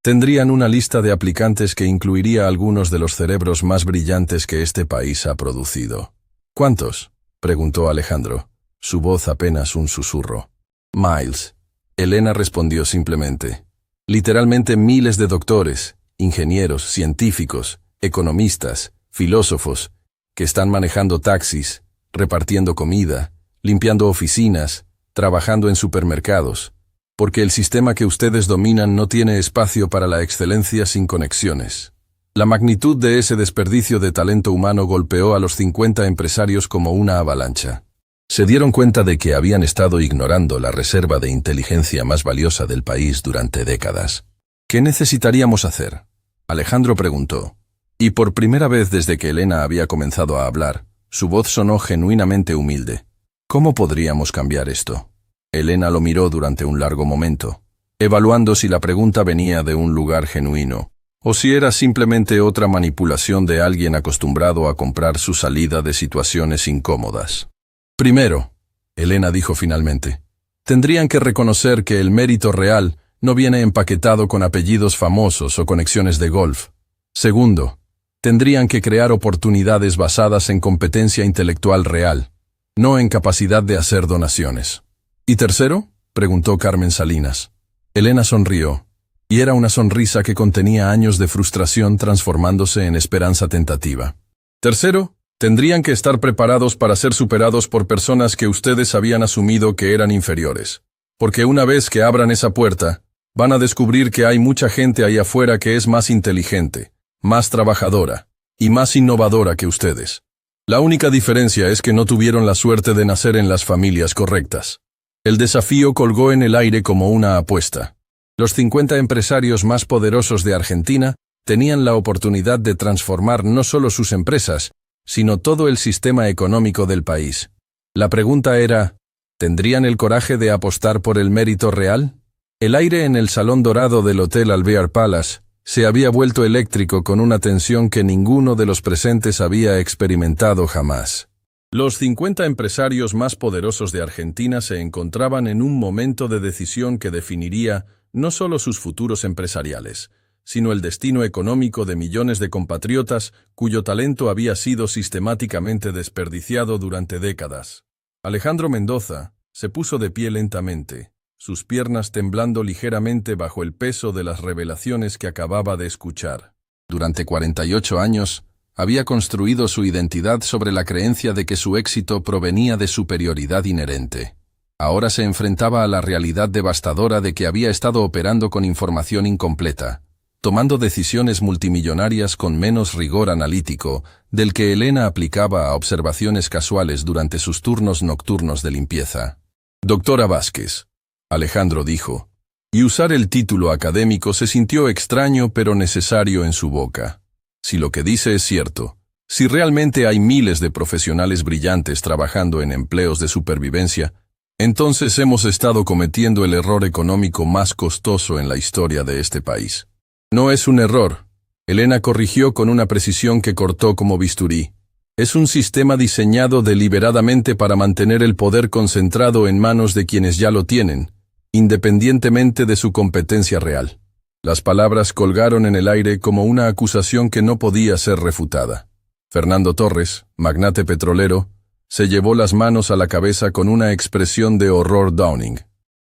tendrían una lista de aplicantes que incluiría algunos de los cerebros más brillantes que este país ha producido. ¿Cuántos?, preguntó Alejandro, su voz apenas un susurro. Miles. Elena respondió simplemente. Literalmente miles de doctores, ingenieros, científicos, economistas, filósofos, que están manejando taxis, repartiendo comida, limpiando oficinas, trabajando en supermercados, porque el sistema que ustedes dominan no tiene espacio para la excelencia sin conexiones. La magnitud de ese desperdicio de talento humano golpeó a los 50 empresarios como una avalancha. Se dieron cuenta de que habían estado ignorando la reserva de inteligencia más valiosa del país durante décadas. ¿Qué necesitaríamos hacer?, Alejandro preguntó. Y por primera vez desde que Elena había comenzado a hablar, su voz sonó genuinamente humilde. ¿Cómo podríamos cambiar esto? Elena lo miró durante un largo momento, evaluando si la pregunta venía de un lugar genuino, o si era simplemente otra manipulación de alguien acostumbrado a comprar su salida de situaciones incómodas. Primero, Elena dijo finalmente, tendrían que reconocer que el mérito real no viene empaquetado con apellidos famosos o conexiones de golf. Segundo, tendrían que crear oportunidades basadas en competencia intelectual real, no en capacidad de hacer donaciones. ¿Y tercero?, preguntó Carmen Salinas. Elena sonrió, y era una sonrisa que contenía años de frustración transformándose en esperanza tentativa. Tercero, tendrían que estar preparados para ser superados por personas que ustedes habían asumido que eran inferiores. Porque una vez que abran esa puerta, van a descubrir que hay mucha gente ahí afuera que es más inteligente, más trabajadora y más innovadora que ustedes. La única diferencia es que no tuvieron la suerte de nacer en las familias correctas. El desafío colgó en el aire como una apuesta. Los 50 empresarios más poderosos de Argentina tenían la oportunidad de transformar no solo sus empresas, sino todo el sistema económico del país. La pregunta era, ¿tendrían el coraje de apostar por el mérito real? El aire en el salón dorado del Hotel Alvear Palace se había vuelto eléctrico con una tensión que ninguno de los presentes había experimentado jamás. Los 50 empresarios más poderosos de Argentina se encontraban en un momento de decisión que definiría no solo sus futuros empresariales, sino el destino económico de millones de compatriotas cuyo talento había sido sistemáticamente desperdiciado durante décadas. Alejandro Mendoza se puso de pie lentamente, sus piernas temblando ligeramente bajo el peso de las revelaciones que acababa de escuchar. Durante 48 años, había construido su identidad sobre la creencia de que su éxito provenía de superioridad inherente. Ahora se enfrentaba a la realidad devastadora de que había estado operando con información incompleta, tomando decisiones multimillonarias con menos rigor analítico del que Elena aplicaba a observaciones casuales durante sus turnos nocturnos de limpieza. Doctora Vázquez, Alejandro dijo, y usar el título académico se sintió extraño pero necesario en su boca. Si lo que dice es cierto, si realmente hay miles de profesionales brillantes trabajando en empleos de supervivencia, entonces hemos estado cometiendo el error económico más costoso en la historia de este país. No es un error, Elena corrigió con una precisión que cortó como bisturí. Es un sistema diseñado deliberadamente para mantener el poder concentrado en manos de quienes ya lo tienen, independientemente de su competencia real. Las palabras colgaron en el aire como una acusación que no podía ser refutada. Fernando Torres, magnate petrolero, se llevó las manos a la cabeza con una expresión de horror Downing.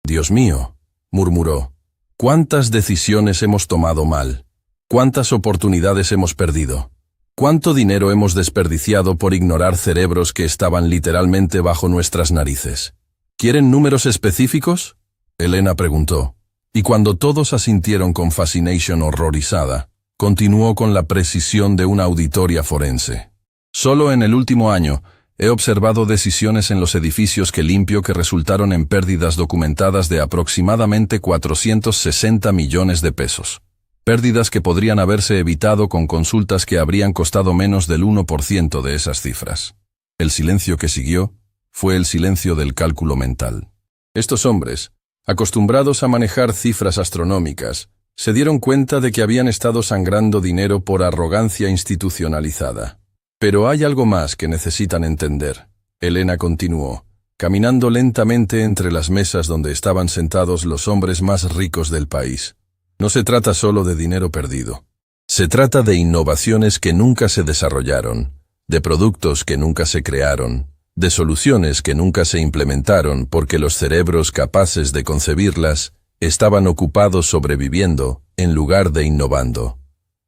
«Dios mío», murmuró, «¿cuántas decisiones hemos tomado mal? ¿Cuántas oportunidades hemos perdido? ¿Cuánto dinero hemos desperdiciado por ignorar cerebros que estaban literalmente bajo nuestras narices? ¿Quieren números específicos?», Elena preguntó. Y cuando todos asintieron con fascinación horrorizada, continuó con la precisión de una auditoria forense. Solo en el último año, he observado decisiones en los edificios que limpio que resultaron en pérdidas documentadas de aproximadamente 460 millones de pesos. Pérdidas que podrían haberse evitado con consultas que habrían costado menos del 1% de esas cifras. El silencio que siguió fue el silencio del cálculo mental. Estos hombres, acostumbrados a manejar cifras astronómicas, se dieron cuenta de que habían estado sangrando dinero por arrogancia institucionalizada. Pero hay algo más que necesitan entender. Elena continuó, caminando lentamente entre las mesas donde estaban sentados los hombres más ricos del país. No se trata solo de dinero perdido. Se trata de innovaciones que nunca se desarrollaron, de productos que nunca se crearon, de soluciones que nunca se implementaron porque los cerebros capaces de concebirlas estaban ocupados sobreviviendo en lugar de innovando.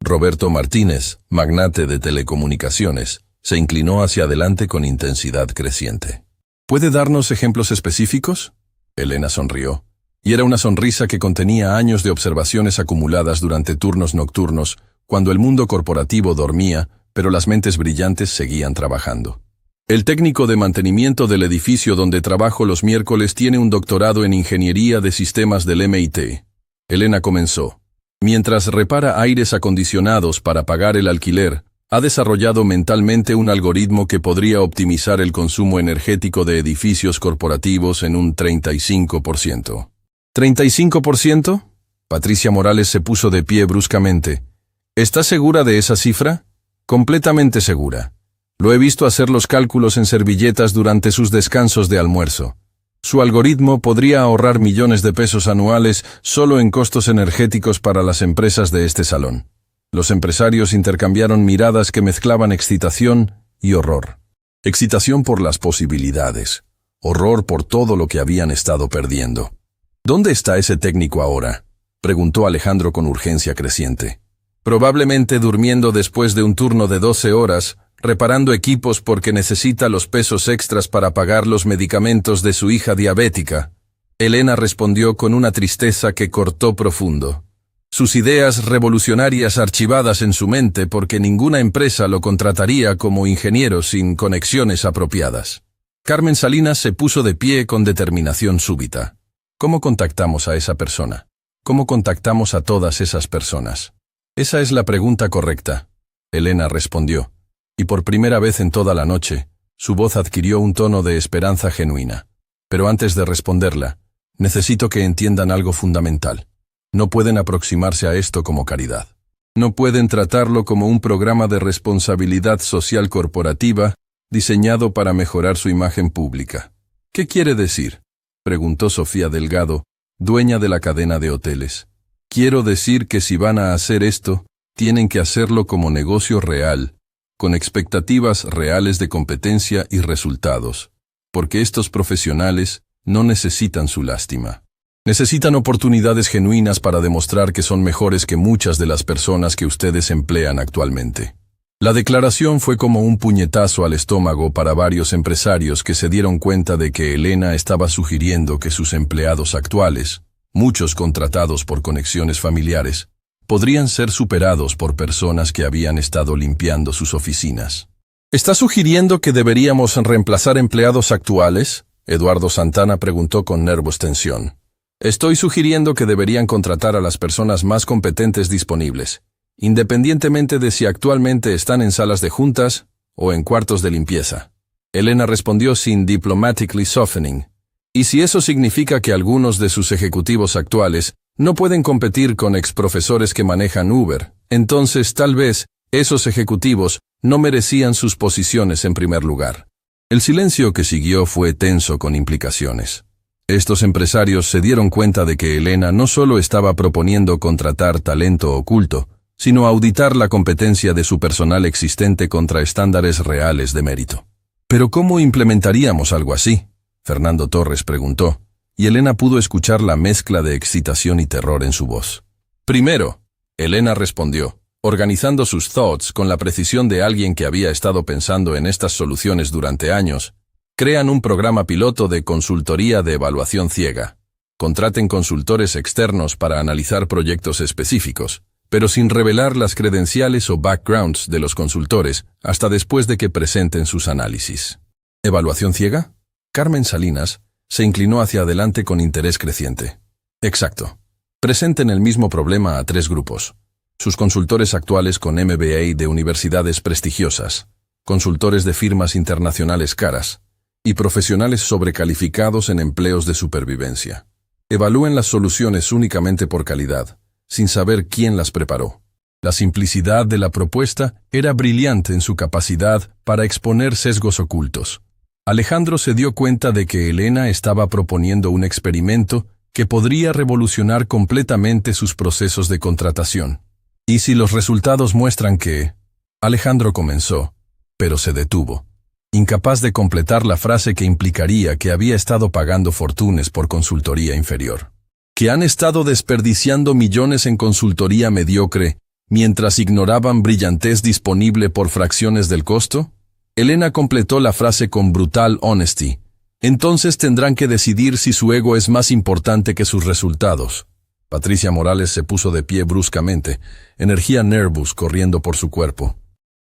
Roberto Martínez, magnate de telecomunicaciones, se inclinó hacia adelante con intensidad creciente. ¿Puede darnos ejemplos específicos? Elena sonrió, y era una sonrisa que contenía años de observaciones acumuladas durante turnos nocturnos, cuando el mundo corporativo dormía, pero las mentes brillantes seguían trabajando. El técnico de mantenimiento del edificio donde trabajo los miércoles tiene un doctorado en ingeniería de sistemas del MIT. Elena comenzó. Mientras repara aires acondicionados para pagar el alquiler, ha desarrollado mentalmente un algoritmo que podría optimizar el consumo energético de edificios corporativos en un 35%. ¿35%? Patricia Morales se puso de pie bruscamente. ¿Estás segura de esa cifra? Completamente segura. Lo he visto hacer los cálculos en servilletas durante sus descansos de almuerzo. Su algoritmo podría ahorrar millones de pesos anuales solo en costos energéticos para las empresas de este salón. Los empresarios intercambiaron miradas que mezclaban excitación y horror. Excitación por las posibilidades, horror por todo lo que habían estado perdiendo. ¿Dónde está ese técnico ahora?, preguntó Alejandro con urgencia creciente. Probablemente durmiendo después de un turno de 12 horas, reparando equipos porque necesita los pesos extras para pagar los medicamentos de su hija diabética. Elena respondió con una tristeza que cortó profundo. Sus ideas revolucionarias archivadas en su mente porque ninguna empresa lo contrataría como ingeniero sin conexiones apropiadas. Carmen Salinas se puso de pie con determinación súbita. ¿Cómo contactamos a esa persona? ¿Cómo contactamos a todas esas personas? Esa es la pregunta correcta. Elena respondió. Y por primera vez en toda la noche, su voz adquirió un tono de esperanza genuina. Pero antes de responderla, necesito que entiendan algo fundamental. No pueden aproximarse a esto como caridad. No pueden tratarlo como un programa de responsabilidad social corporativa diseñado para mejorar su imagen pública. ¿Qué quiere decir?, preguntó Sofía Delgado, dueña de la cadena de hoteles. Quiero decir que si van a hacer esto, tienen que hacerlo como negocio real, con expectativas reales de competencia y resultados, porque estos profesionales no necesitan su lástima. Necesitan oportunidades genuinas para demostrar que son mejores que muchas de las personas que ustedes emplean actualmente. La declaración fue como un puñetazo al estómago para varios empresarios que se dieron cuenta de que Elena estaba sugiriendo que sus empleados actuales, muchos contratados por conexiones familiares, podrían ser superados por personas que habían estado limpiando sus oficinas. ¿Está sugiriendo que deberíamos reemplazar empleados actuales?, Eduardo Santana preguntó con nervos tensión. Estoy sugiriendo que deberían contratar a las personas más competentes disponibles, independientemente de si actualmente están en salas de juntas o en cuartos de limpieza. Elena respondió sin diplomatically softening. ¿Y si eso significa que algunos de sus ejecutivos actuales no pueden competir con exprofesores que manejan Uber? Entonces, tal vez, esos ejecutivos no merecían sus posiciones en primer lugar. El silencio que siguió fue tenso con implicaciones. Estos empresarios se dieron cuenta de que Elena no solo estaba proponiendo contratar talento oculto, sino auditar la competencia de su personal existente contra estándares reales de mérito. ¿Pero cómo implementaríamos algo así?, Fernando Torres preguntó, y Elena pudo escuchar la mezcla de excitación y terror en su voz. Primero, Elena respondió, organizando sus thoughts con la precisión de alguien que había estado pensando en estas soluciones durante años, crean un programa piloto de consultoría de evaluación ciega. Contraten consultores externos para analizar proyectos específicos, pero sin revelar las credenciales o backgrounds de los consultores hasta después de que presenten sus análisis. ¿Evaluación ciega? Carmen Salinas se inclinó hacia adelante con interés creciente. Exacto. Presenten el mismo problema a 3 grupos. Sus consultores actuales con MBA de universidades prestigiosas, consultores de firmas internacionales caras y profesionales sobrecalificados en empleos de supervivencia. Evalúen las soluciones únicamente por calidad, sin saber quién las preparó. La simplicidad de la propuesta era brillante en su capacidad para exponer sesgos ocultos. Alejandro se dio cuenta de que Elena estaba proponiendo un experimento que podría revolucionar completamente sus procesos de contratación. ¿Y si los resultados muestran que...? Alejandro comenzó, pero se detuvo, incapaz de completar la frase que implicaría que había estado pagando fortunas por consultoría inferior. ¿Que han estado desperdiciando millones en consultoría mediocre mientras ignoraban brillantez disponible por fracciones del costo? Elena completó la frase con brutal honesty. Entonces tendrán que decidir si su ego es más importante que sus resultados. Patricia Morales se puso de pie bruscamente, energía nervus corriendo por su cuerpo.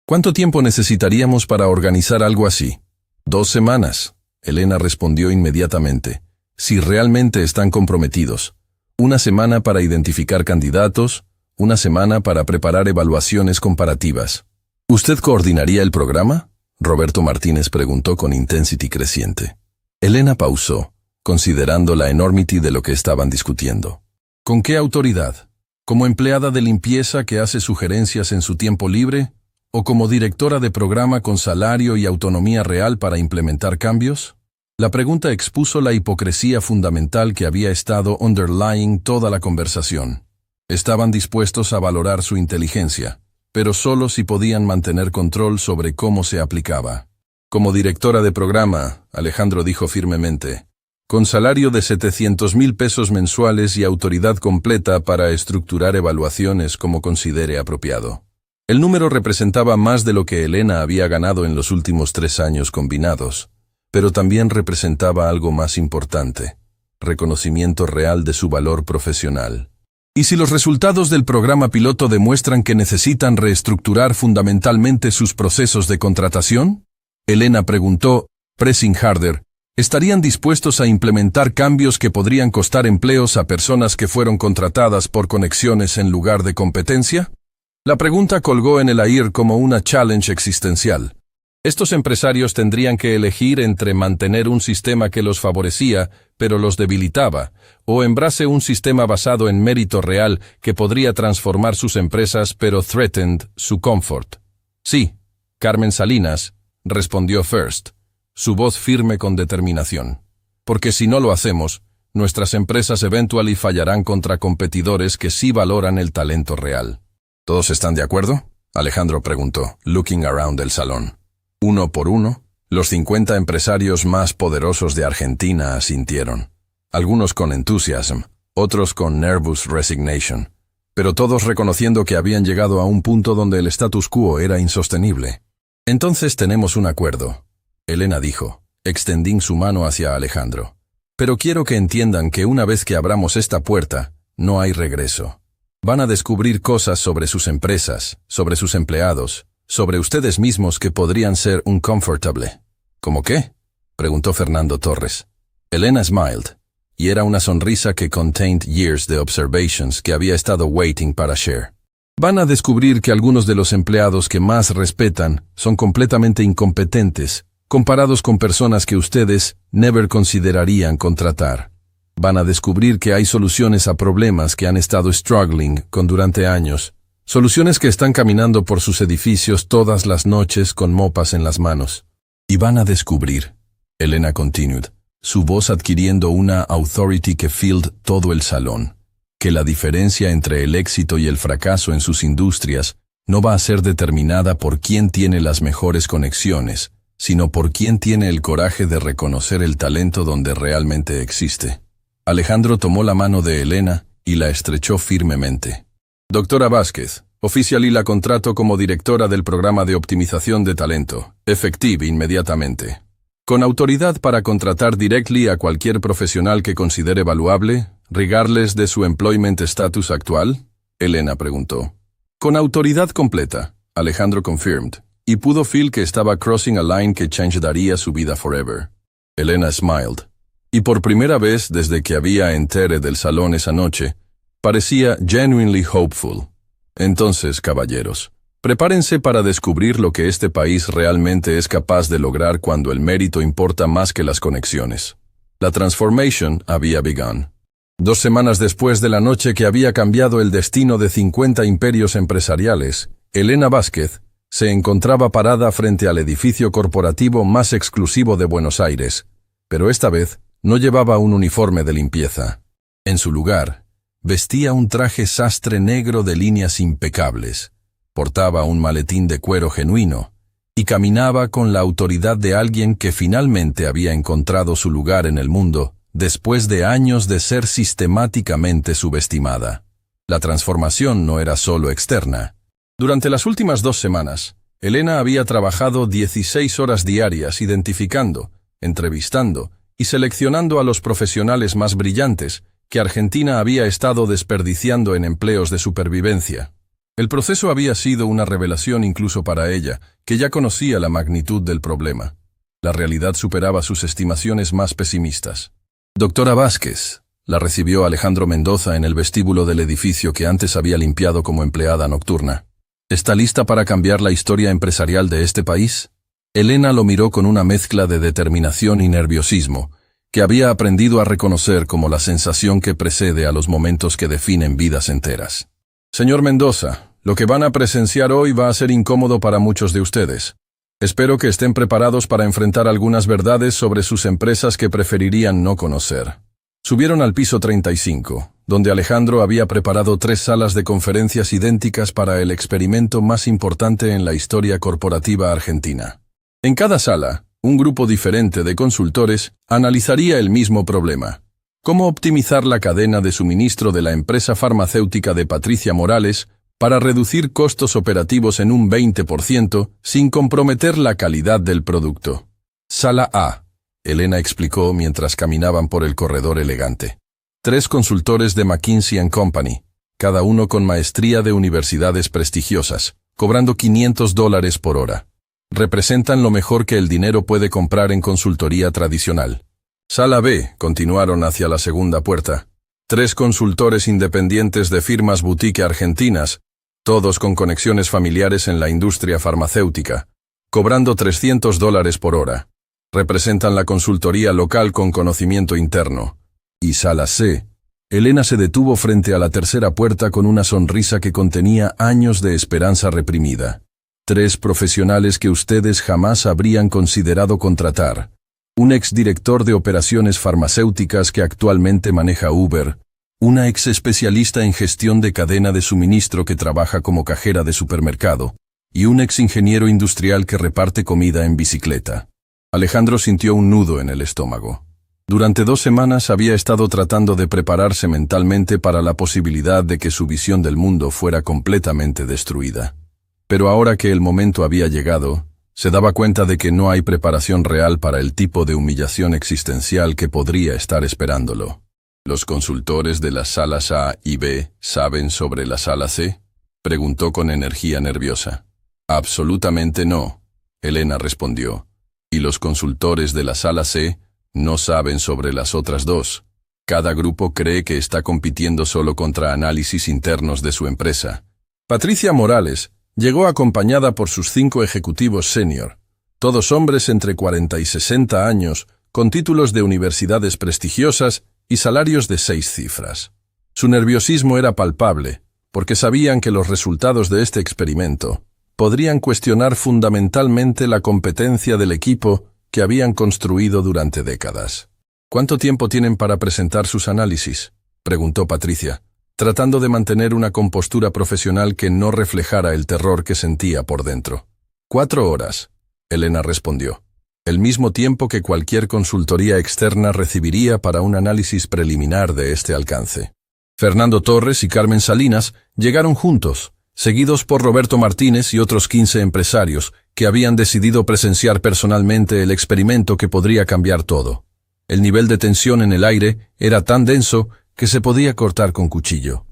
¿Cuánto tiempo necesitaríamos para organizar algo así? 2 semanas. Elena respondió inmediatamente. Si realmente están comprometidos. 1 semana para identificar candidatos, 1 semana para preparar evaluaciones comparativas. ¿Usted coordinaría el programa? Roberto Martínez preguntó con intensity creciente. Elena pausó, considerando la enormity de lo que estaban discutiendo. ¿Con qué autoridad? ¿Como empleada de limpieza que hace sugerencias en su tiempo libre? ¿O como directora de programa con salario y autonomía real para implementar cambios? La pregunta expuso la hipocresía fundamental que había estado underlying toda la conversación. Estaban dispuestos a valorar su inteligencia, pero solo si podían mantener control sobre cómo se aplicaba. Como directora de programa, Alejandro dijo firmemente, con salario de 700,000 pesos mensuales y autoridad completa para estructurar evaluaciones como considere apropiado. El número representaba más de lo que Elena había ganado en los últimos 3 años combinados, pero también representaba algo más importante, reconocimiento real de su valor profesional. ¿Y si los resultados del programa piloto demuestran que necesitan reestructurar fundamentalmente sus procesos de contratación? Elena preguntó, pressing harder, ¿estarían dispuestos a implementar cambios que podrían costar empleos a personas que fueron contratadas por conexiones en lugar de competencia? La pregunta colgó en el aire como una challenge existencial. Estos empresarios tendrían que elegir entre mantener un sistema que los favorecía, pero los debilitaba, o embrace un sistema basado en mérito real que podría transformar sus empresas pero threatened su comfort. Sí, Carmen Salinas, respondió First, su voz firme con determinación. Porque si no lo hacemos, nuestras empresas eventually fallarán contra competidores que sí valoran el talento real. ¿Todos están de acuerdo? Alejandro preguntó, looking around el salón. Uno por uno, los 50 empresarios más poderosos de Argentina asintieron. Algunos con entusiasmo, otros con nervous resignation, pero todos reconociendo que habían llegado a un punto donde el status quo era insostenible. Entonces tenemos un acuerdo, Elena dijo, extendiendo su mano hacia Alejandro. Pero quiero que entiendan que una vez que abramos esta puerta, no hay regreso. Van a descubrir cosas sobre sus empresas, sobre sus empleados, sobre ustedes mismos que podrían ser uncomfortable. ¿Cómo qué? Preguntó Fernando Torres. Elena smiled, y era una sonrisa que contained years de observations que había estado waiting para share. Van a descubrir que algunos de los empleados que más respetan son completamente incompetentes, comparados con personas que ustedes never considerarían contratar. Van a descubrir que hay soluciones a problemas que han estado struggling con durante años, soluciones que están caminando por sus edificios todas las noches con mopas en las manos. Y van a descubrir, Elena continued, su voz adquiriendo una authority que filled todo el salón, que la diferencia entre el éxito y el fracaso en sus industrias no va a ser determinada por quién tiene las mejores conexiones, sino por quién tiene el coraje de reconocer el talento donde realmente existe. Alejandro tomó la mano de Elena y la estrechó firmemente. Doctora Vázquez, oficially la contrato como directora del programa de optimización de talento, efective inmediatamente. Con autoridad para contratar directly a cualquier profesional que considere valuable, regardless de su employment status actual, Elena preguntó. Con autoridad completa, Alejandro confirmed, Y pudo feel que estaba crossing a line que changedaría su vida forever. Elena smiled. Y por primera vez desde que había entered del salón esa noche, parecía genuinely hopeful. Entonces, caballeros, prepárense para descubrir lo que este país realmente es capaz de lograr cuando el mérito importa más que las conexiones. La transformation había begun. 2 semanas después de la noche que había cambiado el destino de 50 imperios empresariales, Elena Vázquez se encontraba parada frente al edificio corporativo más exclusivo de Buenos Aires, pero esta vez no llevaba un uniforme de limpieza. En su lugar, vestía un traje sastre negro de líneas impecables, portaba un maletín de cuero genuino y caminaba con la autoridad de alguien que finalmente había encontrado su lugar en el mundo después de años de ser sistemáticamente subestimada. La transformación no era solo externa. Durante las últimas 2 semanas, Elena había trabajado 16 horas diarias identificando, entrevistando y seleccionando a los profesionales más brillantes que Argentina había estado desperdiciando en empleos de supervivencia. El proceso había sido una revelación incluso para ella, que ya conocía la magnitud del problema. La realidad superaba sus estimaciones más pesimistas. Doctora Vázquez, la recibió Alejandro Mendoza en el vestíbulo del edificio que antes había limpiado como empleada nocturna. ¿Está lista para cambiar la historia empresarial de este país? Elena lo miró con una mezcla de determinación y nerviosismo, que había aprendido a reconocer como la sensación que precede a los momentos que definen vidas enteras. Señor Mendoza, lo que van a presenciar hoy va a ser incómodo para muchos de ustedes. Espero que estén preparados para enfrentar algunas verdades sobre sus empresas que preferirían no conocer. Subieron al piso 35, donde Alejandro había preparado 3 salas de conferencias idénticas para el experimento más importante en la historia corporativa argentina. En cada sala, un grupo diferente de consultores analizaría el mismo problema: cómo optimizar la cadena de suministro de la empresa farmacéutica de Patricia Morales para reducir costos operativos en un 20% sin comprometer la calidad del producto. Sala A, Elena explicó mientras caminaban por el corredor elegante. 3 consultores de McKinsey & Company, cada uno con maestría de universidades prestigiosas, cobrando $500 por hora. Representan lo mejor que el dinero puede comprar en consultoría tradicional. Sala B, continuaron hacia la segunda puerta. 3 consultores independientes de firmas boutique argentinas, todos con conexiones familiares en la industria farmacéutica, cobrando $300 por hora. Representan la consultoría local con conocimiento interno. Y Sala C, Elena se detuvo frente a la tercera puerta con una sonrisa que contenía años de esperanza reprimida. 3 profesionales que ustedes jamás habrían considerado contratar. Un exdirector de operaciones farmacéuticas que actualmente maneja Uber, una ex especialista en gestión de cadena de suministro que trabaja como cajera de supermercado, y un ex ingeniero industrial que reparte comida en bicicleta. Alejandro sintió un nudo en el estómago. Durante 2 semanas había estado tratando de prepararse mentalmente para la posibilidad de que su visión del mundo fuera completamente destruida. Pero ahora que el momento había llegado, se daba cuenta de que no hay preparación real para el tipo de humillación existencial que podría estar esperándolo. ¿Los consultores de las salas A y B saben sobre la sala C?, preguntó con energía nerviosa. Absolutamente no, Elena respondió. Y los consultores de la sala C no saben sobre las otras 2. Cada grupo cree que está compitiendo solo contra análisis internos de su empresa. Patricia Morales llegó acompañada por sus 5 ejecutivos senior, todos hombres entre 40 y 60 años, con títulos de universidades prestigiosas y salarios de 6 cifras. Su nerviosismo era palpable, porque sabían que los resultados de este experimento podrían cuestionar fundamentalmente la competencia del equipo que habían construido durante décadas. ¿Cuánto tiempo tienen para presentar sus análisis?, preguntó Patricia, tratando de mantener una compostura profesional que no reflejara el terror que sentía por dentro. 4 horas, Elena respondió. El mismo tiempo que cualquier consultoría externa recibiría para un análisis preliminar de este alcance. Fernando Torres y Carmen Salinas llegaron juntos, seguidos por Roberto Martínez y otros 15 empresarios que habían decidido presenciar personalmente el experimento que podría cambiar todo. El nivel de tensión en el aire era tan denso que se podía cortar con cuchillo.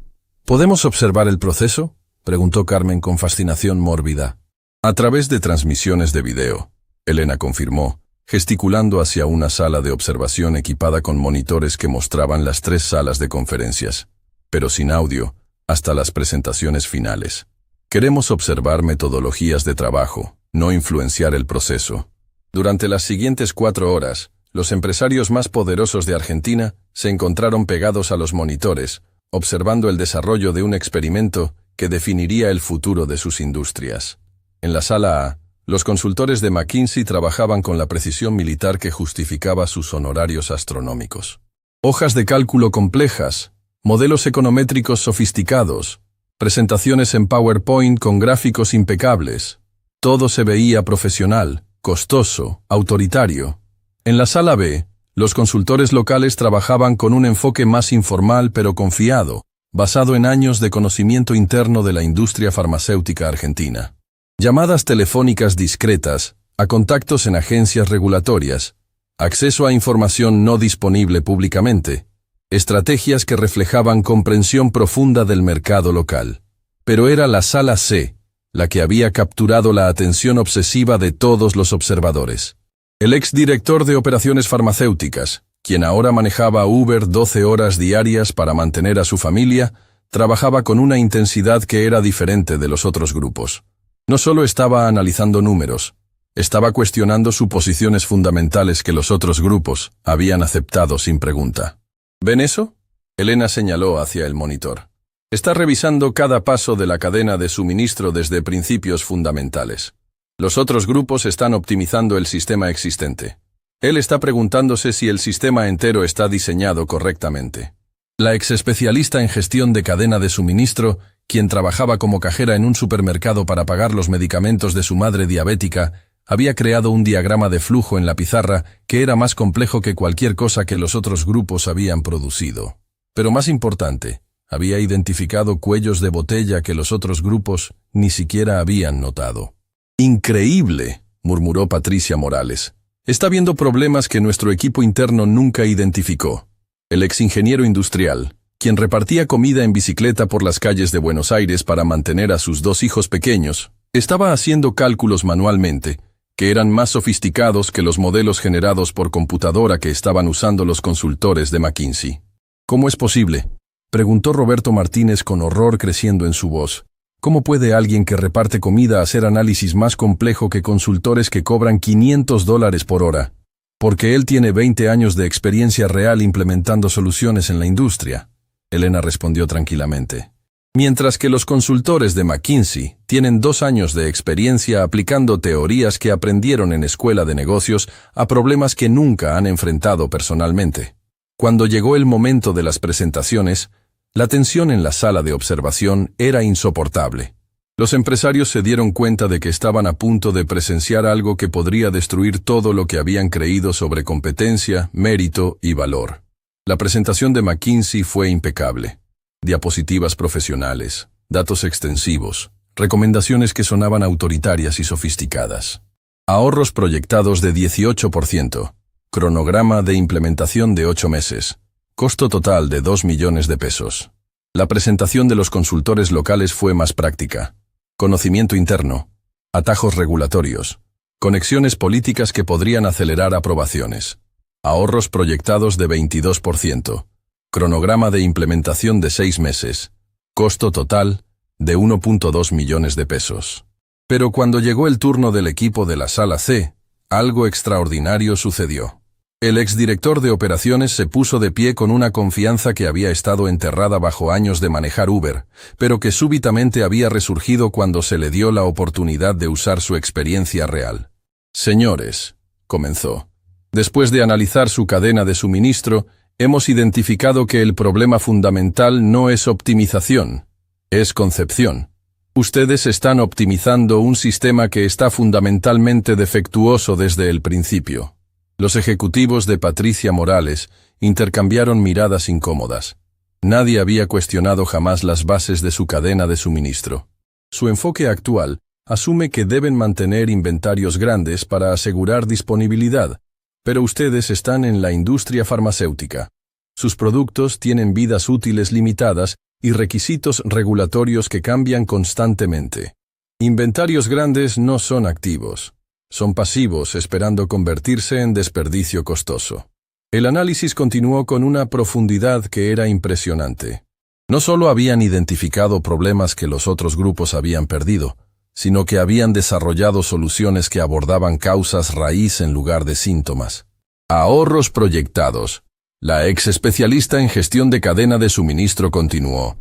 ¿Podemos observar el proceso?, preguntó Carmen con fascinación mórbida. A través de transmisiones de video, Elena confirmó, gesticulando hacia una sala de observación equipada con monitores que mostraban las 3 salas de conferencias, pero sin audio, hasta las presentaciones finales. Queremos observar metodologías de trabajo, no influenciar el proceso. Durante las siguientes 4 horas, los empresarios más poderosos de Argentina se encontraron pegados a los monitores, observando el desarrollo de un experimento que definiría el futuro de sus industrias. En la sala A, los consultores de McKinsey trabajaban con la precisión militar que justificaba sus honorarios astronómicos. Hojas de cálculo complejas, modelos econométricos sofisticados, presentaciones en PowerPoint con gráficos impecables. Todo se veía profesional, costoso, autoritario. En la sala B, los consultores locales trabajaban con un enfoque más informal pero confiado, basado en años de conocimiento interno de la industria farmacéutica argentina. Llamadas telefónicas discretas, a contactos en agencias regulatorias, acceso a información no disponible públicamente, estrategias que reflejaban comprensión profunda del mercado local. Pero era la sala C, la que había capturado la atención obsesiva de todos los observadores. El exdirector de operaciones farmacéuticas, quien ahora manejaba Uber 12 horas diarias para mantener a su familia, trabajaba con una intensidad que era diferente de los otros grupos. No solo estaba analizando números, estaba cuestionando suposiciones fundamentales que los otros grupos habían aceptado sin pregunta. ¿Ven eso? Elena señaló hacia el monitor. Está revisando cada paso de la cadena de suministro desde principios fundamentales. Los otros grupos están optimizando el sistema existente. Él está preguntándose si el sistema entero está diseñado correctamente. La ex especialista en gestión de cadena de suministro, quien trabajaba como cajera en un supermercado para pagar los medicamentos de su madre diabética, había creado un diagrama de flujo en la pizarra que era más complejo que cualquier cosa que los otros grupos habían producido. Pero más importante, había identificado cuellos de botella que los otros grupos ni siquiera habían notado. «Increíble», murmuró Patricia Morales. «Está viendo problemas que nuestro equipo interno nunca identificó». El exingeniero industrial, quien repartía comida en bicicleta por las calles de Buenos Aires para mantener a sus 2 hijos pequeños, estaba haciendo cálculos manualmente, que eran más sofisticados que los modelos generados por computadora que estaban usando los consultores de McKinsey. «¿Cómo es posible?», preguntó Roberto Martínez con horror creciendo en su voz. «¿Cómo puede alguien que reparte comida hacer análisis más complejo que consultores que cobran $500 por hora?» «Porque él tiene 20 años de experiencia real implementando soluciones en la industria», Elena respondió tranquilamente. «Mientras que los consultores de McKinsey tienen 2 años de experiencia aplicando teorías que aprendieron en escuela de negocios a problemas que nunca han enfrentado personalmente». Cuando llegó el momento de las presentaciones, la tensión en la sala de observación era insoportable. Los empresarios se dieron cuenta de que estaban a punto de presenciar algo que podría destruir todo lo que habían creído sobre competencia, mérito y valor. La presentación de McKinsey fue impecable. Diapositivas profesionales, datos extensivos, recomendaciones que sonaban autoritarias y sofisticadas. Ahorros proyectados de 18%. Cronograma de implementación de 8 meses. Costo total de 2 millones de pesos. La presentación de los consultores locales fue más práctica. Conocimiento interno. Atajos regulatorios. Conexiones políticas que podrían acelerar aprobaciones. Ahorros proyectados de 22%. Cronograma de implementación de 6 meses. Costo total de 1.2 millones de pesos. Pero cuando llegó el turno del equipo de la sala C, algo extraordinario sucedió. El exdirector de operaciones se puso de pie con una confianza que había estado enterrada bajo años de manejar Uber, pero que súbitamente había resurgido cuando se le dio la oportunidad de usar su experiencia real. «Señores», comenzó, «después de analizar su cadena de suministro, hemos identificado que el problema fundamental no es optimización, es concepción. Ustedes están optimizando un sistema que está fundamentalmente defectuoso desde el principio». Los ejecutivos de Patricia Morales intercambiaron miradas incómodas. Nadie había cuestionado jamás las bases de su cadena de suministro. Su enfoque actual asume que deben mantener inventarios grandes para asegurar disponibilidad, pero ustedes están en la industria farmacéutica. Sus productos tienen vidas útiles limitadas y requisitos regulatorios que cambian constantemente. Inventarios grandes no son activos. Son pasivos esperando convertirse en desperdicio costoso. El análisis continuó con una profundidad que era impresionante. No solo habían identificado problemas que los otros grupos habían perdido, sino que habían desarrollado soluciones que abordaban causas raíz en lugar de síntomas. Ahorros proyectados. La ex especialista en gestión de cadena de suministro continuó.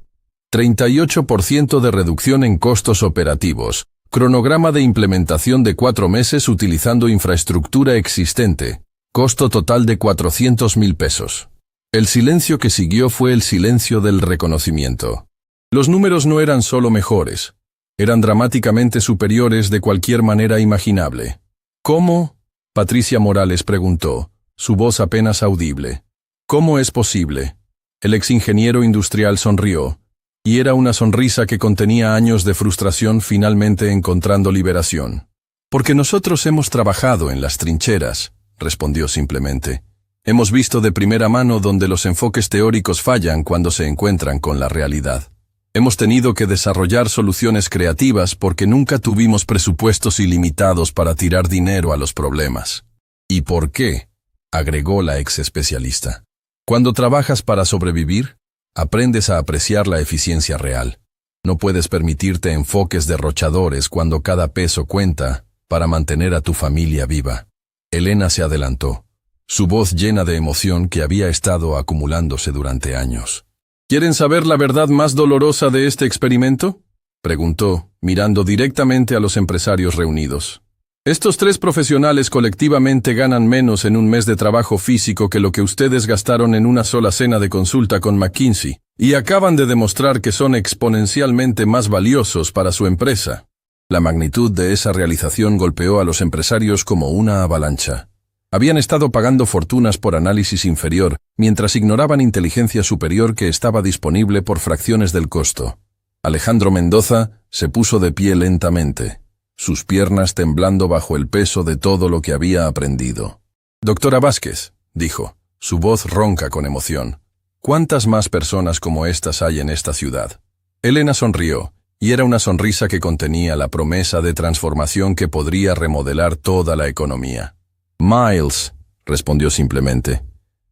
38% de reducción en costos operativos. Cronograma de implementación de 4 meses utilizando infraestructura existente. Costo total de 400.000 pesos. El silencio que siguió fue el silencio del reconocimiento. Los números no eran solo mejores. Eran dramáticamente superiores de cualquier manera imaginable. ¿Cómo? Patricia Morales preguntó, su voz apenas audible. ¿Cómo es posible? El exingeniero industrial sonrió, y era una sonrisa que contenía años de frustración finalmente encontrando liberación. Porque nosotros hemos trabajado en las trincheras, respondió simplemente. Hemos visto de primera mano donde los enfoques teóricos fallan cuando se encuentran con la realidad. Hemos tenido que desarrollar soluciones creativas porque nunca tuvimos presupuestos ilimitados para tirar dinero a los problemas. ¿Y por qué? Agregó la ex especialista. Cuando trabajas para sobrevivir, aprendes a apreciar la eficiencia real. No puedes permitirte enfoques derrochadores cuando cada peso cuenta para mantener a tu familia viva. Elena se adelantó, su voz llena de emoción que había estado acumulándose durante años. ¿Quieren saber la verdad más dolorosa de este experimento? Preguntó, mirando directamente a los empresarios reunidos. Estos 3 profesionales colectivamente ganan menos en un mes de trabajo físico que lo que ustedes gastaron en una sola cena de consulta con McKinsey, y acaban de demostrar que son exponencialmente más valiosos para su empresa. La magnitud de esa realización golpeó a los empresarios como una avalancha. Habían estado pagando fortunas por análisis inferior, mientras ignoraban inteligencia superior que estaba disponible por fracciones del costo. Alejandro Mendoza se puso de pie lentamente, sus piernas temblando bajo el peso de todo lo que había aprendido. «Doctora Vázquez», dijo, su voz ronca con emoción, «¿cuántas más personas como estas hay en esta ciudad?» Elena sonrió, y era una sonrisa que contenía la promesa de transformación que podría remodelar toda la economía. «Miles», respondió simplemente.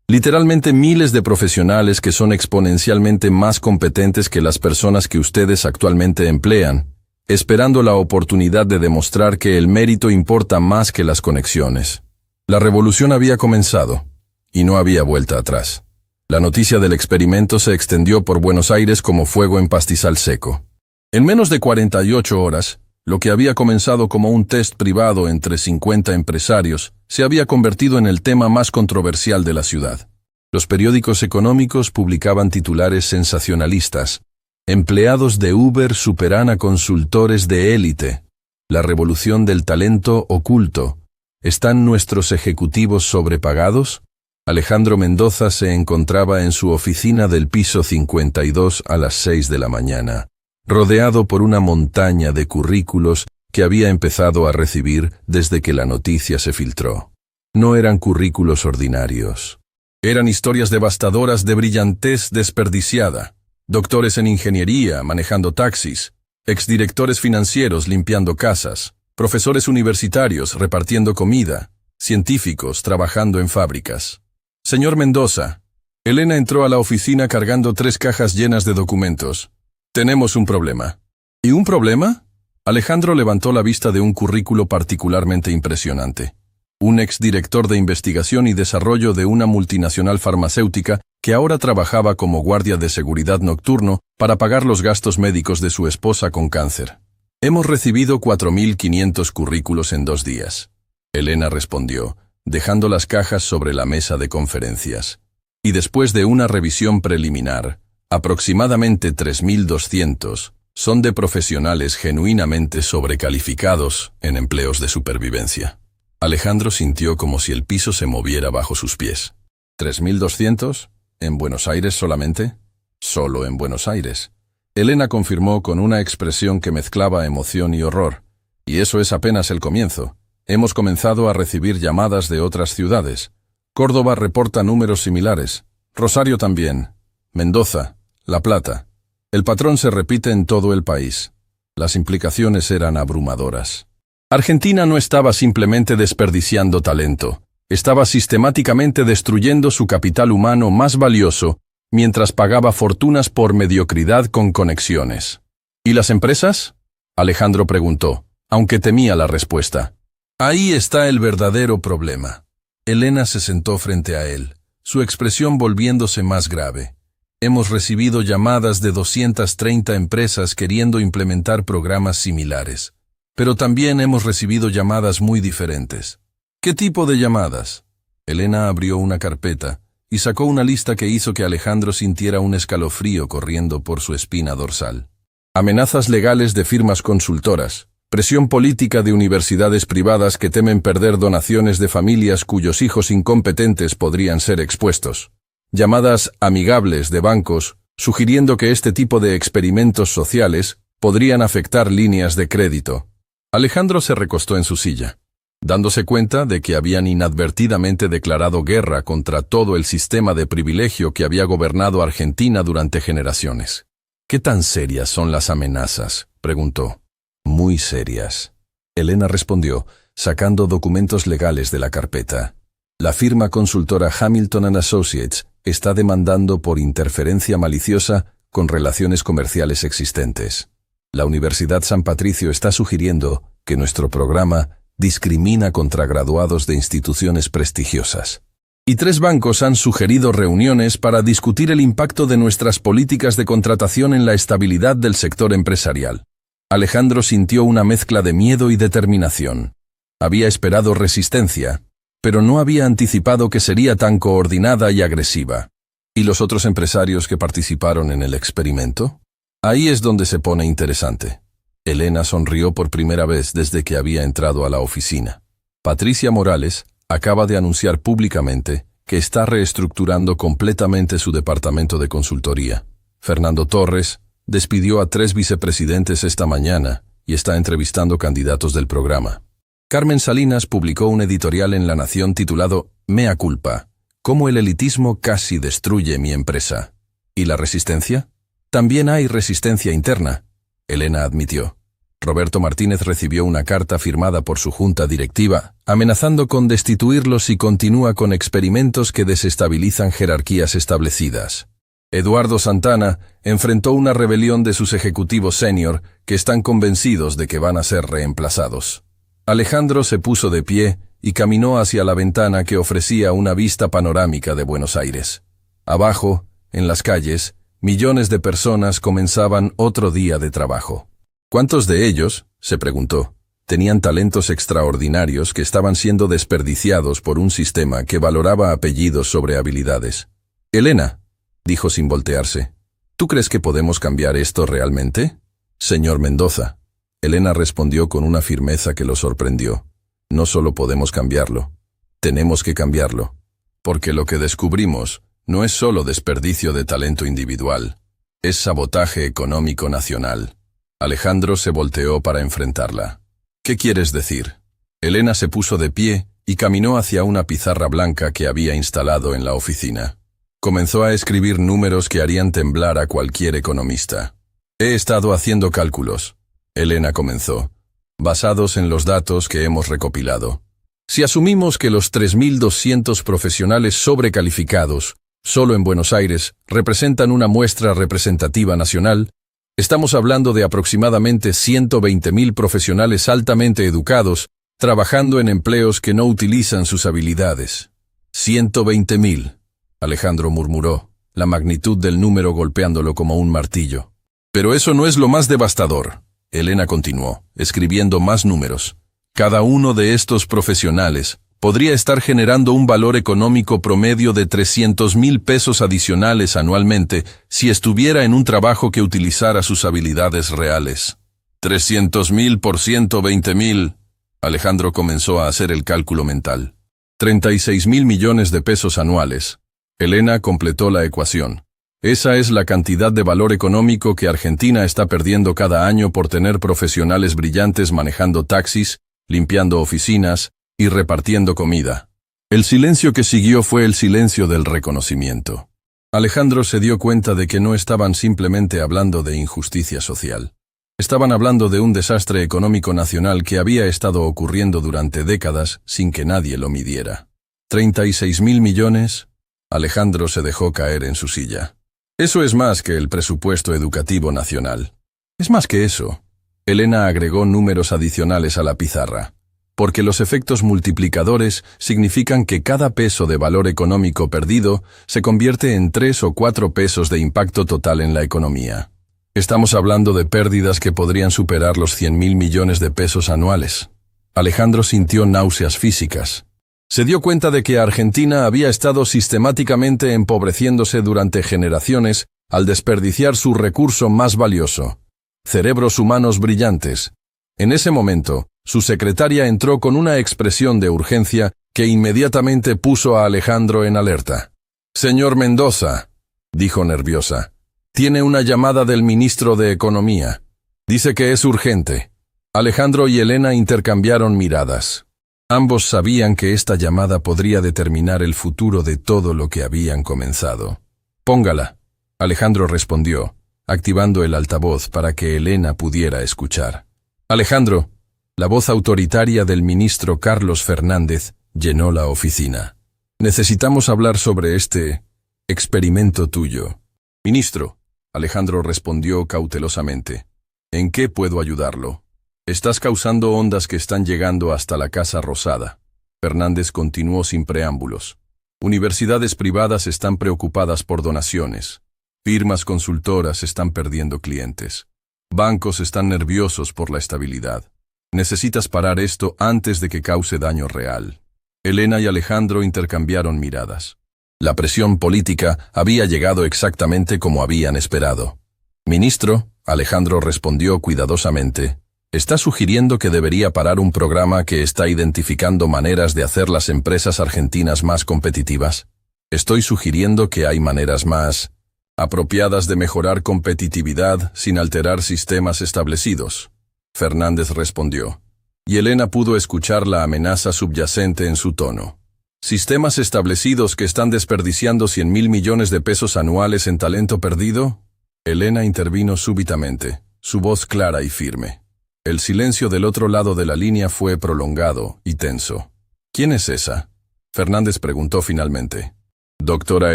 «Literalmente miles de profesionales que son exponencialmente más competentes que las personas que ustedes actualmente emplean, esperando la oportunidad de demostrar que el mérito importa más que las conexiones». La revolución había comenzado, y no había vuelta atrás. La noticia del experimento se extendió por Buenos Aires como fuego en pastizal seco. En menos de 48 horas, lo que había comenzado como un test privado entre 50 empresarios se había convertido en el tema más controversial de la ciudad. Los periódicos económicos publicaban titulares sensacionalistas. Empleados de Uber superan a consultores de élite. La revolución del talento oculto. ¿Están nuestros ejecutivos sobrepagados? Alejandro Mendoza se encontraba en su oficina del piso 52 a las 6 de la mañana. Rodeado por una montaña de currículos que había empezado a recibir desde que la noticia se filtró. No eran currículos ordinarios. Eran historias devastadoras de brillantez desperdiciada. Doctores en ingeniería manejando taxis, exdirectores financieros limpiando casas, profesores universitarios repartiendo comida, científicos trabajando en fábricas. «Señor Mendoza». Elena entró a la oficina cargando 3 cajas llenas de documentos. «Tenemos un problema». ¿Y un problema? Alejandro levantó la vista de un currículo particularmente impresionante. Un exdirector de investigación y desarrollo de una multinacional farmacéutica que ahora trabajaba como guardia de seguridad nocturno para pagar los gastos médicos de su esposa con cáncer. «Hemos recibido 4.500 currículos en 2 días». Elena respondió, dejando las cajas sobre la mesa de conferencias. «Y después de una revisión preliminar, aproximadamente 3.200 son de profesionales genuinamente sobrecalificados en empleos de supervivencia». Alejandro sintió como si el piso se moviera bajo sus pies. ¿3.200? ¿En Buenos Aires solamente? Solo en Buenos Aires. Elena confirmó con una expresión que mezclaba emoción y horror. Y eso es apenas el comienzo. Hemos comenzado a recibir llamadas de otras ciudades. Córdoba reporta números similares. Rosario también. Mendoza. La Plata. El patrón se repite en todo el país. Las implicaciones eran abrumadoras. Argentina no estaba simplemente desperdiciando talento, estaba sistemáticamente destruyendo su capital humano más valioso, mientras pagaba fortunas por mediocridad con conexiones. ¿Y las empresas? Alejandro preguntó, aunque temía la respuesta. Ahí está el verdadero problema. Elena se sentó frente a él, su expresión volviéndose más grave. Hemos recibido llamadas de 230 empresas queriendo implementar programas similares. Pero también hemos recibido llamadas muy diferentes. ¿Qué tipo de llamadas? Elena abrió una carpeta y sacó una lista que hizo que Alejandro sintiera un escalofrío corriendo por su espina dorsal. Amenazas legales de firmas consultoras, presión política de universidades privadas que temen perder donaciones de familias cuyos hijos incompetentes podrían ser expuestos. Llamadas amigables de bancos, sugiriendo que este tipo de experimentos sociales podrían afectar líneas de crédito. Alejandro se recostó en su silla, dándose cuenta de que habían inadvertidamente declarado guerra contra todo el sistema de privilegio que había gobernado Argentina durante generaciones. ¿Qué tan serias son las amenazas?, preguntó. Muy serias. Elena respondió, sacando documentos legales de la carpeta. La firma consultora Hamilton & Associates está demandando por interferencia maliciosa con relaciones comerciales existentes. La Universidad San Patricio está sugiriendo que nuestro programa discrimina contra graduados de instituciones prestigiosas. Y 3 bancos han sugerido reuniones para discutir el impacto de nuestras políticas de contratación en la estabilidad del sector empresarial. Alejandro sintió una mezcla de miedo y determinación. Había esperado resistencia, pero no había anticipado que sería tan coordinada y agresiva. ¿Y los otros empresarios que participaron en el experimento? Ahí es donde se pone interesante. Elena sonrió por primera vez desde que había entrado a la oficina. Patricia Morales acaba de anunciar públicamente que está reestructurando completamente su departamento de consultoría. Fernando Torres despidió a 3 vicepresidentes esta mañana y está entrevistando candidatos del programa. Carmen Salinas publicó un editorial en La Nación titulado Mea culpa, cómo el elitismo casi destruye mi empresa. ¿Y la resistencia? También hay resistencia interna, Elena admitió. Roberto Martínez recibió una carta firmada por su junta directiva, amenazando con destituirlo si continúa con experimentos que desestabilizan jerarquías establecidas. Eduardo Santana enfrentó una rebelión de sus ejecutivos senior que están convencidos de que van a ser reemplazados. Alejandro se puso de pie y caminó hacia la ventana que ofrecía una vista panorámica de Buenos Aires. Abajo, en las calles, millones de personas comenzaban otro día de trabajo. ¿Cuántos de ellos, se preguntó, tenían talentos extraordinarios que estaban siendo desperdiciados por un sistema que valoraba apellidos sobre habilidades? Elena, dijo sin voltearse, ¿tú crees que podemos cambiar esto realmente? Señor Mendoza. Elena respondió con una firmeza que lo sorprendió. No solo podemos cambiarlo, tenemos que cambiarlo. Porque lo que descubrimos no es solo desperdicio de talento individual, es sabotaje económico nacional. Alejandro se volteó para enfrentarla. ¿Qué quieres decir? Elena se puso de pie y caminó hacia una pizarra blanca que había instalado en la oficina. Comenzó a escribir números que harían temblar a cualquier economista. He estado haciendo cálculos, Elena comenzó, basados en los datos que hemos recopilado. Si asumimos que los 3.200 profesionales sobrecalificados, solo en Buenos Aires, representan una muestra representativa nacional, estamos hablando de aproximadamente 120.000 profesionales altamente educados, trabajando en empleos que no utilizan sus habilidades. 120.000, Alejandro murmuró, la magnitud del número golpeándolo como un martillo. Pero eso no es lo más devastador, Elena continuó, escribiendo más números. Cada uno de estos profesionales podría estar generando un valor económico promedio de 300.000 pesos adicionales anualmente si estuviera en un trabajo que utilizara sus habilidades reales. 300.000 por 120.000. Alejandro comenzó a hacer el cálculo mental. 36.000 millones de pesos anuales. Elena completó la ecuación. Esa es la cantidad de valor económico que Argentina está perdiendo cada año por tener profesionales brillantes manejando taxis, limpiando oficinas y repartiendo comida. El silencio que siguió fue el silencio del reconocimiento. Alejandro se dio cuenta de que no estaban simplemente hablando de injusticia social. Estaban hablando de un desastre económico nacional que había estado ocurriendo durante décadas sin que nadie lo midiera. ¿36.000 millones? Alejandro se dejó caer en su silla. Eso es más que el presupuesto educativo nacional. Es más que eso. Elena agregó números adicionales a la pizarra, porque los efectos multiplicadores significan que cada peso de valor económico perdido se convierte en 3 o 4 pesos de impacto total en la economía. Estamos hablando de pérdidas que podrían superar los 100.000 millones de pesos anuales. Alejandro sintió náuseas físicas. Se dio cuenta de que Argentina había estado sistemáticamente empobreciéndose durante generaciones al desperdiciar su recurso más valioso: cerebros humanos brillantes. En ese momento, su secretaria entró con una expresión de urgencia que inmediatamente puso a Alejandro en alerta. «Señor Mendoza», dijo nerviosa, «tiene una llamada del ministro de Economía. Dice que es urgente». Alejandro y Elena intercambiaron miradas. Ambos sabían que esta llamada podría determinar el futuro de todo lo que habían comenzado. «Póngala», Alejandro respondió, activando el altavoz para que Elena pudiera escuchar. «Alejandro», la voz autoritaria del ministro Carlos Fernández llenó la oficina. «Necesitamos hablar sobre este experimento tuyo». «Ministro», Alejandro respondió cautelosamente, «¿en qué puedo ayudarlo?» «Estás causando ondas que están llegando hasta la Casa Rosada». Fernández continuó sin preámbulos. «Universidades privadas están preocupadas por donaciones. Firmas consultoras están perdiendo clientes. Bancos están nerviosos por la estabilidad. Necesitas parar esto antes de que cause daño real». Elena y Alejandro intercambiaron miradas. La presión política había llegado exactamente como habían esperado. «Ministro», Alejandro respondió cuidadosamente, «¿está sugiriendo que debería parar un programa que está identificando maneras de hacer las empresas argentinas más competitivas? Estoy sugiriendo que hay maneras más apropiadas de mejorar competitividad sin alterar sistemas establecidos». Fernández respondió, y Elena pudo escuchar la amenaza subyacente en su tono. «¿Sistemas establecidos que están desperdiciando 100.000 millones de pesos anuales en talento perdido?» Elena intervino súbitamente, su voz clara y firme. El silencio del otro lado de la línea fue prolongado y tenso. «¿Quién es esa?», Fernández preguntó finalmente. «Doctora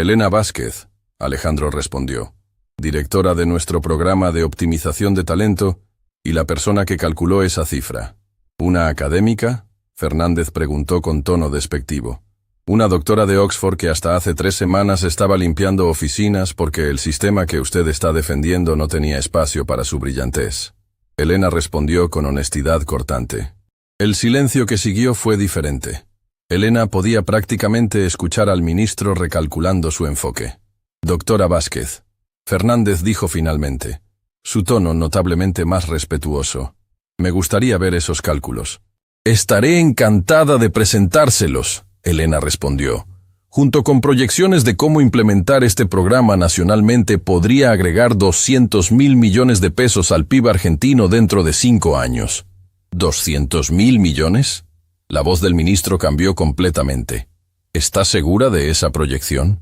Elena Vázquez», Alejandro respondió, «directora de nuestro programa de optimización de talento y la persona que calculó esa cifra». «¿Una académica?», Fernández preguntó con tono despectivo. «Una doctora de Oxford que hasta hace 3 semanas estaba limpiando oficinas porque el sistema que usted está defendiendo no tenía espacio para su brillantez». Elena respondió con honestidad cortante. El silencio que siguió fue diferente. Elena podía prácticamente escuchar al ministro recalculando su enfoque. «Doctora Vázquez», Fernández dijo finalmente, su tono notablemente más respetuoso, «me gustaría ver esos cálculos». «Estaré encantada de presentárselos», Elena respondió. «Junto con proyecciones de cómo implementar este programa nacionalmente podría agregar 200.000 millones de pesos al PIB argentino dentro de 5 años». ¿200.000 millones? La voz del ministro cambió completamente. ¿Está segura de esa proyección?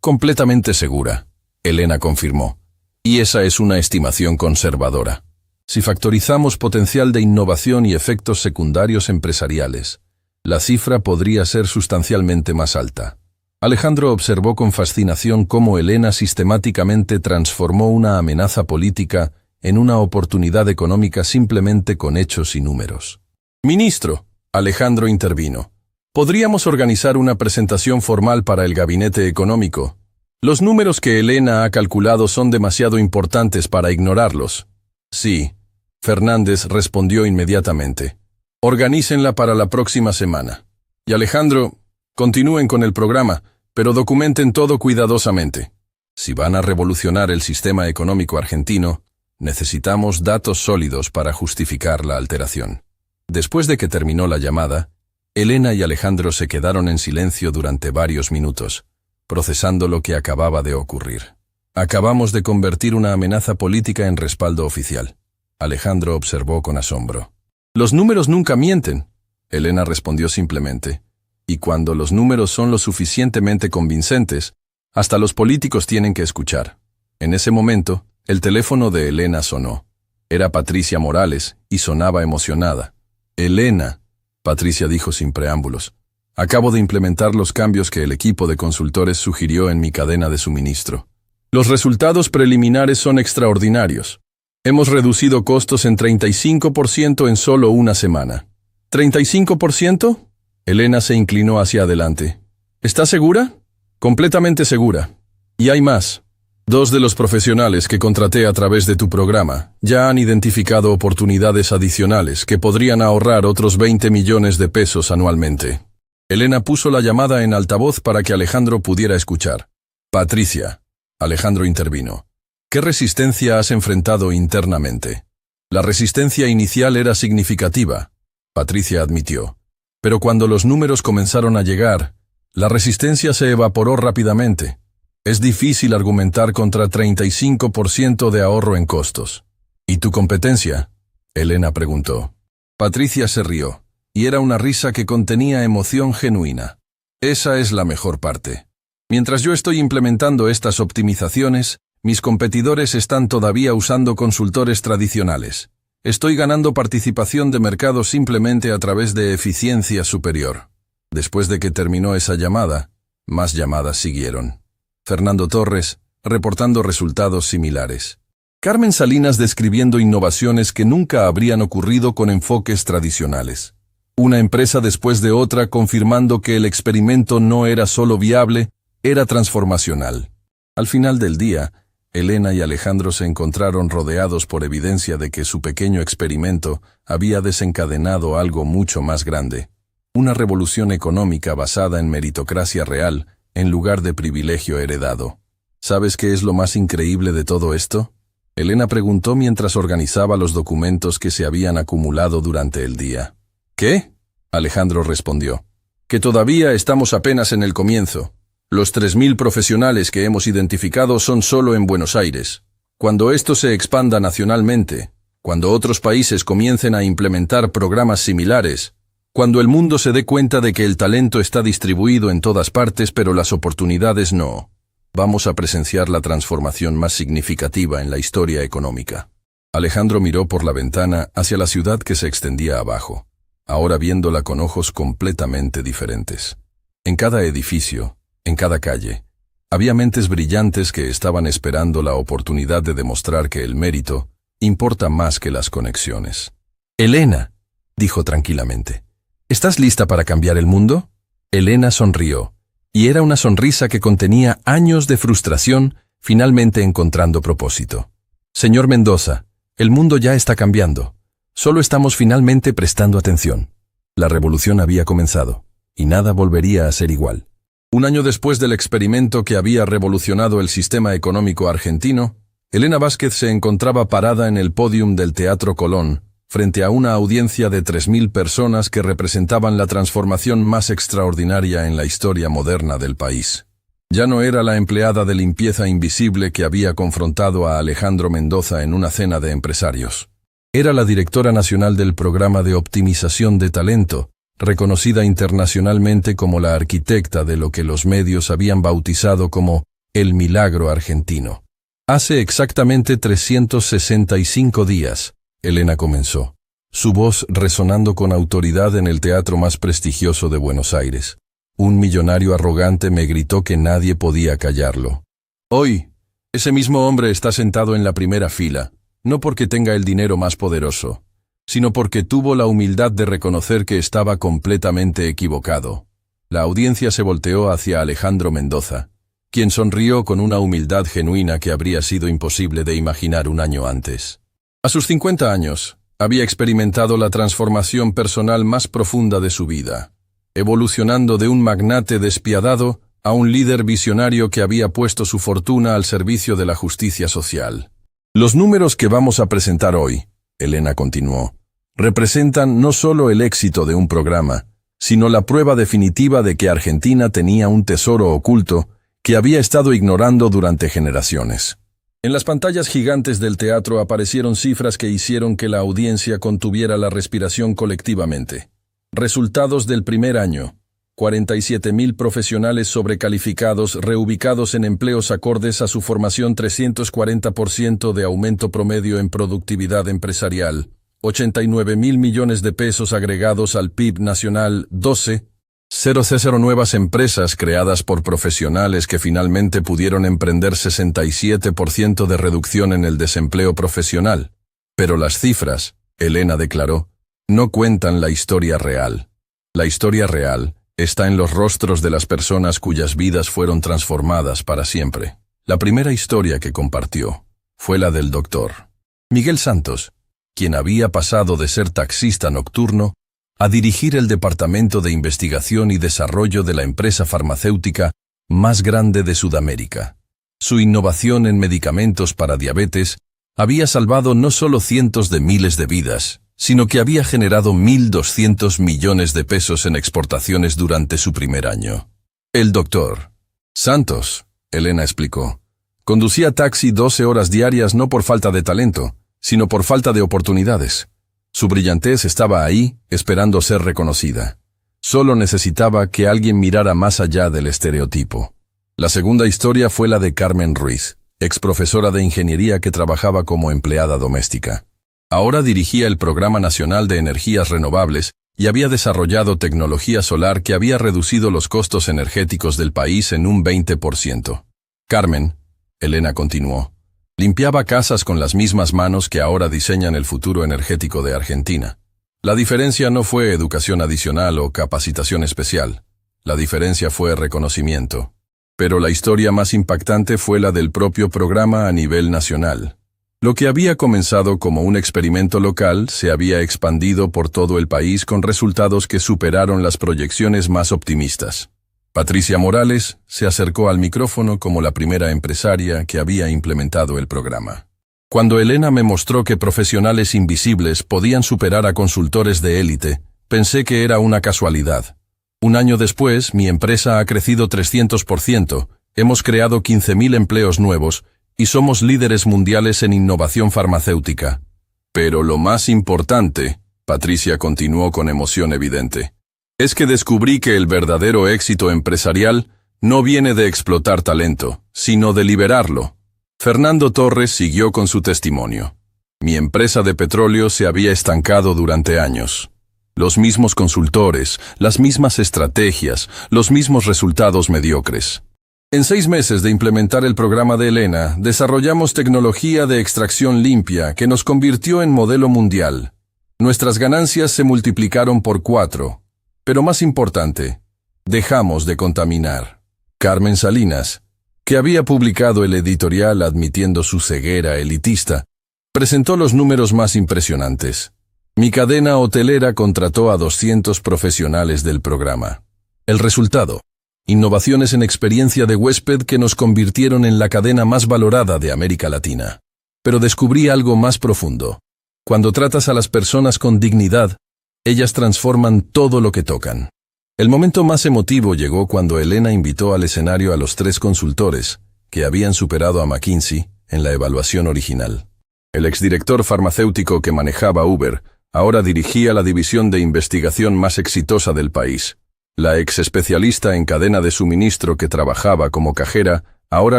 «Completamente segura», Elena confirmó. «Y esa es una estimación conservadora. Si factorizamos potencial de innovación y efectos secundarios empresariales, la cifra podría ser sustancialmente más alta». Alejandro observó con fascinación cómo Elena sistemáticamente transformó una amenaza política en una oportunidad económica simplemente con hechos y números. «Ministro», Alejandro intervino, «podríamos organizar una presentación formal para el gabinete económico. Los números que Elena ha calculado son demasiado importantes para ignorarlos». «Sí», Fernández respondió inmediatamente. «Organícenla para la próxima semana. Y Alejandro, continúen con el programa, pero documenten todo cuidadosamente. Si van a revolucionar el sistema económico argentino, necesitamos datos sólidos para justificar la alteración». Después de que terminó la llamada, Elena y Alejandro se quedaron en silencio durante varios minutos, procesando lo que acababa de ocurrir. «Acabamos de convertir una amenaza política en respaldo oficial», Alejandro observó con asombro. «Los números nunca mienten», Elena respondió simplemente. «Y cuando los números son lo suficientemente convincentes, hasta los políticos tienen que escuchar». En ese momento, el teléfono de Elena sonó. Era Patricia Morales, y sonaba emocionada. Elena, Patricia dijo sin preámbulos, acabo de implementar los cambios que el equipo de consultores sugirió en mi cadena de suministro. Los resultados preliminares son extraordinarios. Hemos reducido costos en 35% en solo una semana. ¿35%? Elena se inclinó hacia adelante. ¿Estás segura? Completamente segura. Y hay más. 2 de los profesionales que contraté a través de tu programa ya han identificado oportunidades adicionales que podrían ahorrar otros 20 millones de pesos anualmente. Elena puso la llamada en altavoz para que Alejandro pudiera escuchar. Patricia, Alejandro intervino. ¿Qué resistencia has enfrentado internamente? La resistencia inicial era significativa, Patricia admitió. Pero cuando los números comenzaron a llegar, la resistencia se evaporó rápidamente. Es difícil argumentar contra 35% de ahorro en costos. ¿Y tu competencia? Elena preguntó. Patricia se rió, y era una risa que contenía emoción genuina. Esa es la mejor parte. Mientras yo estoy implementando estas optimizaciones, mis competidores están todavía usando consultores tradicionales. Estoy ganando participación de mercado simplemente a través de eficiencia superior. Después de que terminó esa llamada, más llamadas siguieron. Fernando Torres, reportando resultados similares. Carmen Salinas describiendo innovaciones que nunca habrían ocurrido con enfoques tradicionales. Una empresa después de otra confirmando que el experimento no era solo viable, era transformacional. Al final del día, Elena y Alejandro se encontraron rodeados por evidencia de que su pequeño experimento había desencadenado algo mucho más grande. Una revolución económica basada en meritocracia real, en lugar de privilegio heredado. ¿Sabes qué es lo más increíble de todo esto? Elena preguntó mientras organizaba los documentos que se habían acumulado durante el día. ¿Qué? Alejandro respondió. Que todavía estamos apenas en el comienzo. Los 3.000 profesionales que hemos identificado son solo en Buenos Aires. Cuando esto se expanda nacionalmente, cuando otros países comiencen a implementar programas similares, cuando el mundo se dé cuenta de que el talento está distribuido en todas partes pero las oportunidades no, vamos a presenciar la transformación más significativa en la historia económica. Alejandro miró por la ventana hacia la ciudad que se extendía abajo, ahora viéndola con ojos completamente diferentes. En cada edificio, en cada calle, había mentes brillantes que estaban esperando la oportunidad de demostrar que el mérito importa más que las conexiones. Elena, dijo tranquilamente, ¿estás lista para cambiar el mundo? Elena sonrió, y era una sonrisa que contenía años de frustración, finalmente encontrando propósito. Señor Mendoza, el mundo ya está cambiando. Solo estamos finalmente prestando atención. La revolución había comenzado, y nada volvería a ser igual. Un año después del experimento que había revolucionado el sistema económico argentino, Elena Vázquez se encontraba parada en el pódium del Teatro Colón, frente a una audiencia de 3.000 personas que representaban la transformación más extraordinaria en la historia moderna del país. Ya no era la empleada de limpieza invisible que había confrontado a Alejandro Mendoza en una cena de empresarios. Era la directora nacional del programa de optimización de talento, reconocida internacionalmente como la arquitecta de lo que los medios habían bautizado como el milagro argentino. Hace exactamente 365 días, Elena comenzó, su voz resonando con autoridad en el teatro más prestigioso de Buenos Aires. Un millonario arrogante me gritó que nadie podía callarlo. Hoy, ese mismo hombre está sentado en la primera fila, no porque tenga el dinero más poderoso, sino porque tuvo la humildad de reconocer que estaba completamente equivocado. La audiencia se volteó hacia Alejandro Mendoza, quien sonrió con una humildad genuina que habría sido imposible de imaginar un año antes. A sus 50 años, había experimentado la transformación personal más profunda de su vida, evolucionando de un magnate despiadado a un líder visionario que había puesto su fortuna al servicio de la justicia social. Los números que vamos a presentar hoy, Elena continuó, representan no solo el éxito de un programa, sino la prueba definitiva de que Argentina tenía un tesoro oculto que había estado ignorando durante generaciones. En las pantallas gigantes del teatro aparecieron cifras que hicieron que la audiencia contuviera la respiración colectivamente. Resultados del primer año. 47.000 profesionales sobrecalificados reubicados en empleos acordes a su formación, 340% de aumento promedio en productividad empresarial, 89.000 millones de pesos agregados al PIB nacional, 12.000 nuevas empresas creadas por profesionales que finalmente pudieron emprender, 67% de reducción en el desempleo profesional. Pero las cifras, Elena declaró, no cuentan la historia real. La historia real está en los rostros de las personas cuyas vidas fueron transformadas para siempre. La primera historia que compartió fue la del doctor Miguel Santos, quien había pasado de ser taxista nocturno a dirigir el Departamento de Investigación y Desarrollo de la empresa farmacéutica más grande de Sudamérica. Su innovación en medicamentos para diabetes había salvado no solo cientos de miles de vidas, sino que había generado 1.200 millones de pesos en exportaciones durante su primer año. El doctor Santos, Elena explicó, conducía taxi 12 horas diarias no por falta de talento, sino por falta de oportunidades. Su brillantez estaba ahí, esperando ser reconocida. Solo necesitaba que alguien mirara más allá del estereotipo. La segunda historia fue la de Carmen Ruiz, exprofesora de ingeniería que trabajaba como empleada doméstica. Ahora dirigía el Programa Nacional de Energías Renovables y había desarrollado tecnología solar que había reducido los costos energéticos del país en un 20%. Carmen, Elena continuó, limpiaba casas con las mismas manos que ahora diseñan el futuro energético de Argentina. La diferencia no fue educación adicional o capacitación especial. La diferencia fue reconocimiento. Pero la historia más impactante fue la del propio programa a nivel nacional. Lo que había comenzado como un experimento local se había expandido por todo el país con resultados que superaron las proyecciones más optimistas. Patricia Morales se acercó al micrófono como la primera empresaria que había implementado el programa. Cuando Elena me mostró que profesionales invisibles podían superar a consultores de élite, pensé que era una casualidad. Un año después, mi empresa ha crecido 300%, hemos creado 15.000 empleos nuevos, y somos líderes mundiales en innovación farmacéutica. Pero lo más importante, Patricia continuó con emoción evidente, es que descubrí que el verdadero éxito empresarial no viene de explotar talento, sino de liberarlo. Fernando Torres siguió con su testimonio. Mi empresa de petróleo se había estancado durante años. Los mismos consultores, las mismas estrategias, los mismos resultados mediocres. En 6 meses de implementar el programa de Elena, desarrollamos tecnología de extracción limpia que nos convirtió en modelo mundial. Nuestras ganancias se multiplicaron por 4. Pero más importante, dejamos de contaminar. Carmen Salinas, que había publicado el editorial admitiendo su ceguera elitista, presentó los números más impresionantes. Mi cadena hotelera contrató a 200 profesionales del programa. El resultado: innovaciones en experiencia de huésped que nos convirtieron en la cadena más valorada de América Latina. Pero descubrí algo más profundo. Cuando tratas a las personas con dignidad, ellas transforman todo lo que tocan. El momento más emotivo llegó cuando Elena invitó al escenario a los 3 consultores, que habían superado a McKinsey en la evaluación original. El exdirector farmacéutico que manejaba Uber ahora dirigía la división de investigación más exitosa del país. La ex especialista en cadena de suministro que trabajaba como cajera ahora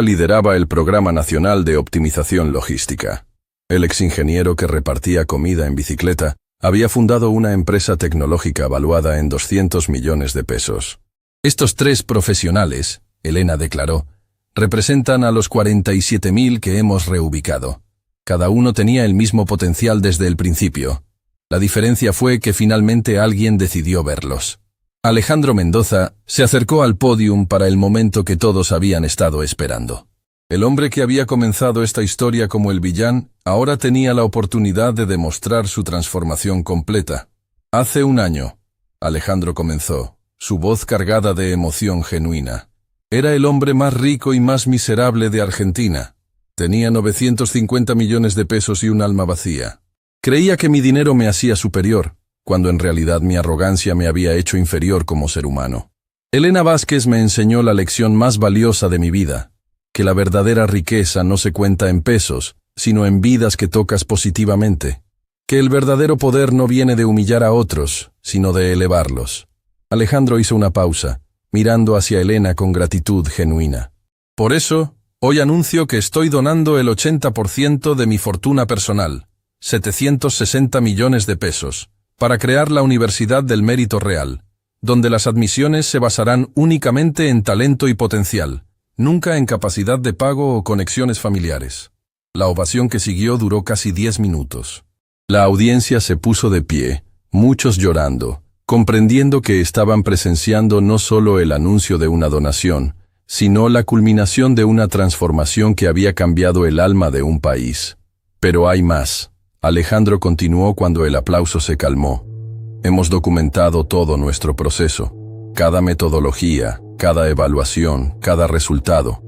lideraba el Programa Nacional de Optimización Logística. El ex ingeniero que repartía comida en bicicleta había fundado una empresa tecnológica valuada en 200 millones de pesos. Estos 3 profesionales, Elena declaró, representan a los 47.000 que hemos reubicado. Cada uno tenía el mismo potencial desde el principio. La diferencia fue que finalmente alguien decidió verlos. Alejandro Mendoza se acercó al podium para el momento que todos habían estado esperando. El hombre que había comenzado esta historia como el villano, ahora tenía la oportunidad de demostrar su transformación completa. Hace un año, Alejandro comenzó, su voz cargada de emoción genuina. Era el hombre más rico y más miserable de Argentina. Tenía 950 millones de pesos y un alma vacía. Creía que mi dinero me hacía superior, cuando en realidad mi arrogancia me había hecho inferior como ser humano. Elena Vázquez me enseñó la lección más valiosa de mi vida, que la verdadera riqueza no se cuenta en pesos, sino en vidas que tocas positivamente, que el verdadero poder no viene de humillar a otros, sino de elevarlos. Alejandro hizo una pausa, mirando hacia Elena con gratitud genuina. Por eso, hoy anuncio que estoy donando el 80% de mi fortuna personal, 760 millones de pesos, para crear la Universidad del Mérito Real, donde las admisiones se basarán únicamente en talento y potencial, nunca en capacidad de pago o conexiones familiares. La ovación que siguió duró casi 10 minutos. La audiencia se puso de pie, muchos llorando, comprendiendo que estaban presenciando no solo el anuncio de una donación, sino la culminación de una transformación que había cambiado el alma de un país. Pero hay más. Alejandro continuó cuando el aplauso se calmó. Hemos documentado todo nuestro proceso, cada metodología, cada evaluación, cada resultado.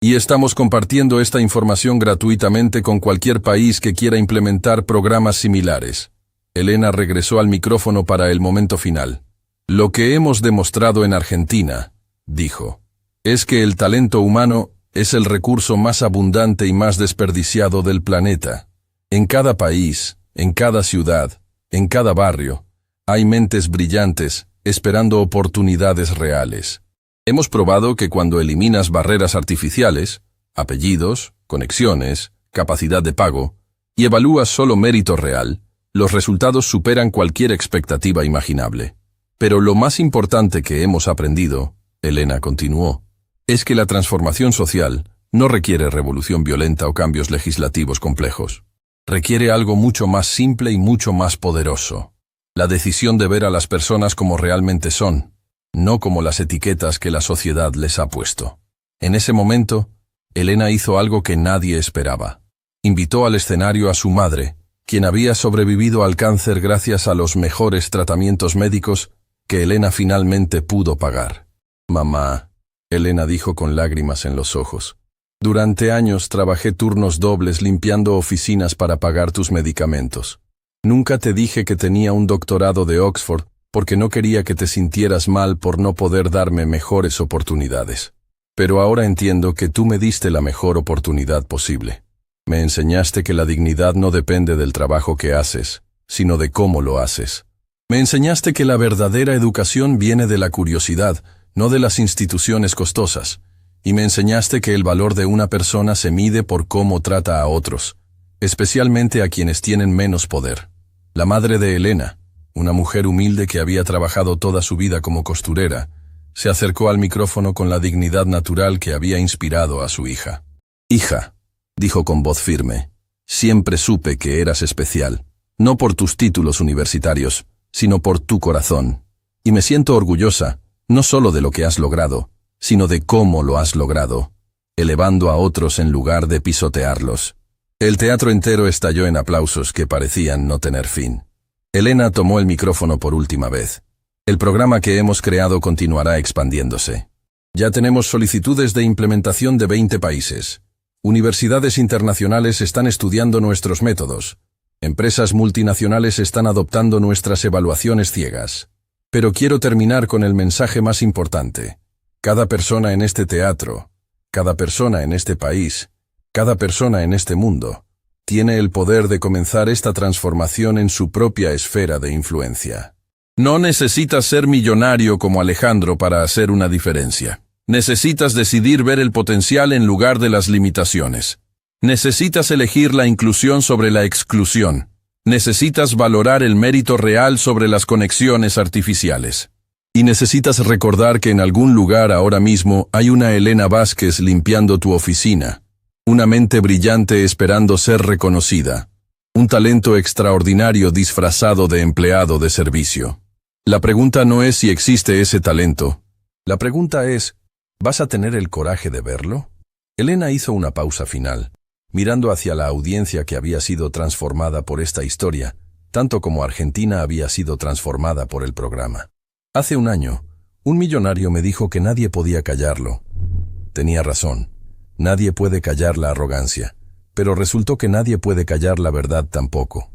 Y estamos compartiendo esta información gratuitamente con cualquier país que quiera implementar programas similares. Elena regresó al micrófono para el momento final. Lo que hemos demostrado en Argentina, dijo, es que el talento humano es el recurso más abundante y más desperdiciado del planeta. En cada país, en cada ciudad, en cada barrio, hay mentes brillantes esperando oportunidades reales. Hemos probado que cuando eliminas barreras artificiales, apellidos, conexiones, capacidad de pago, y evalúas solo mérito real, los resultados superan cualquier expectativa imaginable. Pero lo más importante que hemos aprendido, Elena continuó, es que la transformación social no requiere revolución violenta o cambios legislativos complejos. Requiere algo mucho más simple y mucho más poderoso. La decisión de ver a las personas como realmente son, no como las etiquetas que la sociedad les ha puesto. En ese momento, Elena hizo algo que nadie esperaba. Invitó al escenario a su madre, quien había sobrevivido al cáncer gracias a los mejores tratamientos médicos que Elena finalmente pudo pagar. Mamá, Elena dijo con lágrimas en los ojos, durante años trabajé turnos dobles limpiando oficinas para pagar tus medicamentos. Nunca te dije que tenía un doctorado de Oxford porque no quería que te sintieras mal por no poder darme mejores oportunidades. Pero ahora entiendo que tú me diste la mejor oportunidad posible. Me enseñaste que la dignidad no depende del trabajo que haces, sino de cómo lo haces. Me enseñaste que la verdadera educación viene de la curiosidad, no de las instituciones costosas. Y me enseñaste que el valor de una persona se mide por cómo trata a otros, especialmente a quienes tienen menos poder. La madre de Elena, una mujer humilde que había trabajado toda su vida como costurera, se acercó al micrófono con la dignidad natural que había inspirado a su hija. Hija, dijo con voz firme, siempre supe que eras especial, no por tus títulos universitarios, sino por tu corazón. Y me siento orgullosa, no solo de lo que has logrado, sino de cómo lo has logrado, elevando a otros en lugar de pisotearlos. El teatro entero estalló en aplausos que parecían no tener fin. Elena tomó el micrófono por última vez. El programa que hemos creado continuará expandiéndose. Ya tenemos solicitudes de implementación de 20 países. Universidades internacionales están estudiando nuestros métodos. Empresas multinacionales están adoptando nuestras evaluaciones ciegas. Pero quiero terminar con el mensaje más importante. Cada persona en este teatro, cada persona en este país, cada persona en este mundo, tiene el poder de comenzar esta transformación en su propia esfera de influencia. No necesitas ser millonario como Alejandro para hacer una diferencia. Necesitas decidir ver el potencial en lugar de las limitaciones. Necesitas elegir la inclusión sobre la exclusión. Necesitas valorar el mérito real sobre las conexiones artificiales. Y necesitas recordar que en algún lugar ahora mismo hay una Elena Vázquez limpiando tu oficina, una mente brillante esperando ser reconocida, un talento extraordinario disfrazado de empleado de servicio. La pregunta no es si existe ese talento. La pregunta es, ¿vas a tener el coraje de verlo? Elena hizo una pausa final, mirando hacia la audiencia que había sido transformada por esta historia, tanto como Argentina había sido transformada por el programa. Hace un año, un millonario me dijo que nadie podía callarlo. Tenía razón. Nadie puede callar la arrogancia, pero resultó que nadie puede callar la verdad tampoco.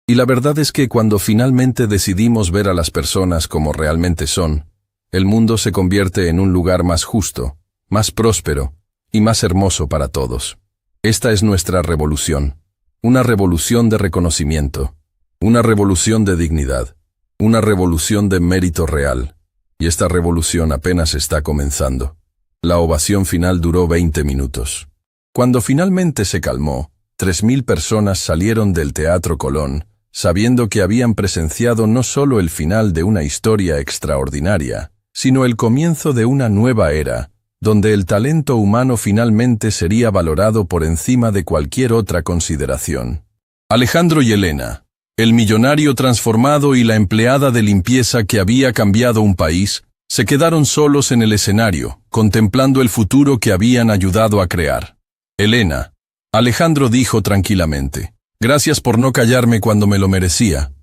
Y la verdad es que cuando finalmente decidimos ver a las personas como realmente son, el mundo se convierte en un lugar más justo, más próspero y más hermoso para todos. Esta es nuestra revolución, una revolución de reconocimiento, una revolución de dignidad, una revolución de mérito real, Y esta revolución apenas está comenzando. La ovación final duró 20 minutos. Cuando finalmente se calmó, 3.000 personas salieron del Teatro Colón, sabiendo que habían presenciado no solo el final de una historia extraordinaria, sino el comienzo de una nueva era, donde el talento humano finalmente sería valorado por encima de cualquier otra consideración. Alejandro y Elena, el millonario transformado y la empleada de limpieza que había cambiado un país, se quedaron solos en el escenario, contemplando el futuro que habían ayudado a crear. Elena, Alejandro dijo tranquilamente, «Gracias por no callarme cuando me lo merecía».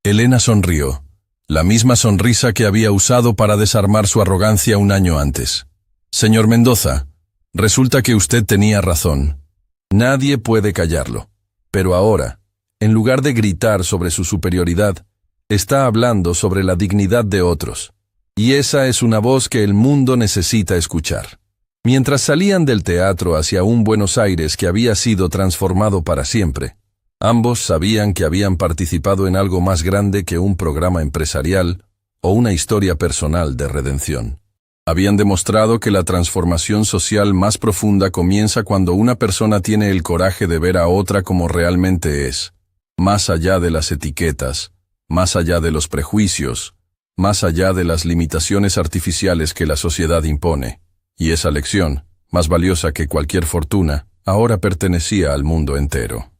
Elena sonrió, la misma sonrisa que había usado para desarmar su arrogancia un año antes. «Señor Mendoza, resulta que usted tenía razón. Nadie puede callarlo. Pero ahora, en lugar de gritar sobre su superioridad, está hablando sobre la dignidad de otros. Y esa es una voz que el mundo necesita escuchar». Mientras salían del teatro hacia un Buenos Aires que había sido transformado para siempre, ambos sabían que habían participado en algo más grande que un programa empresarial o una historia personal de redención. Habían demostrado que la transformación social más profunda comienza cuando una persona tiene el coraje de ver a otra como realmente es, más allá de las etiquetas, más allá de los prejuicios, más allá de las limitaciones artificiales que la sociedad impone. Y esa lección, más valiosa que cualquier fortuna, ahora pertenecía al mundo entero.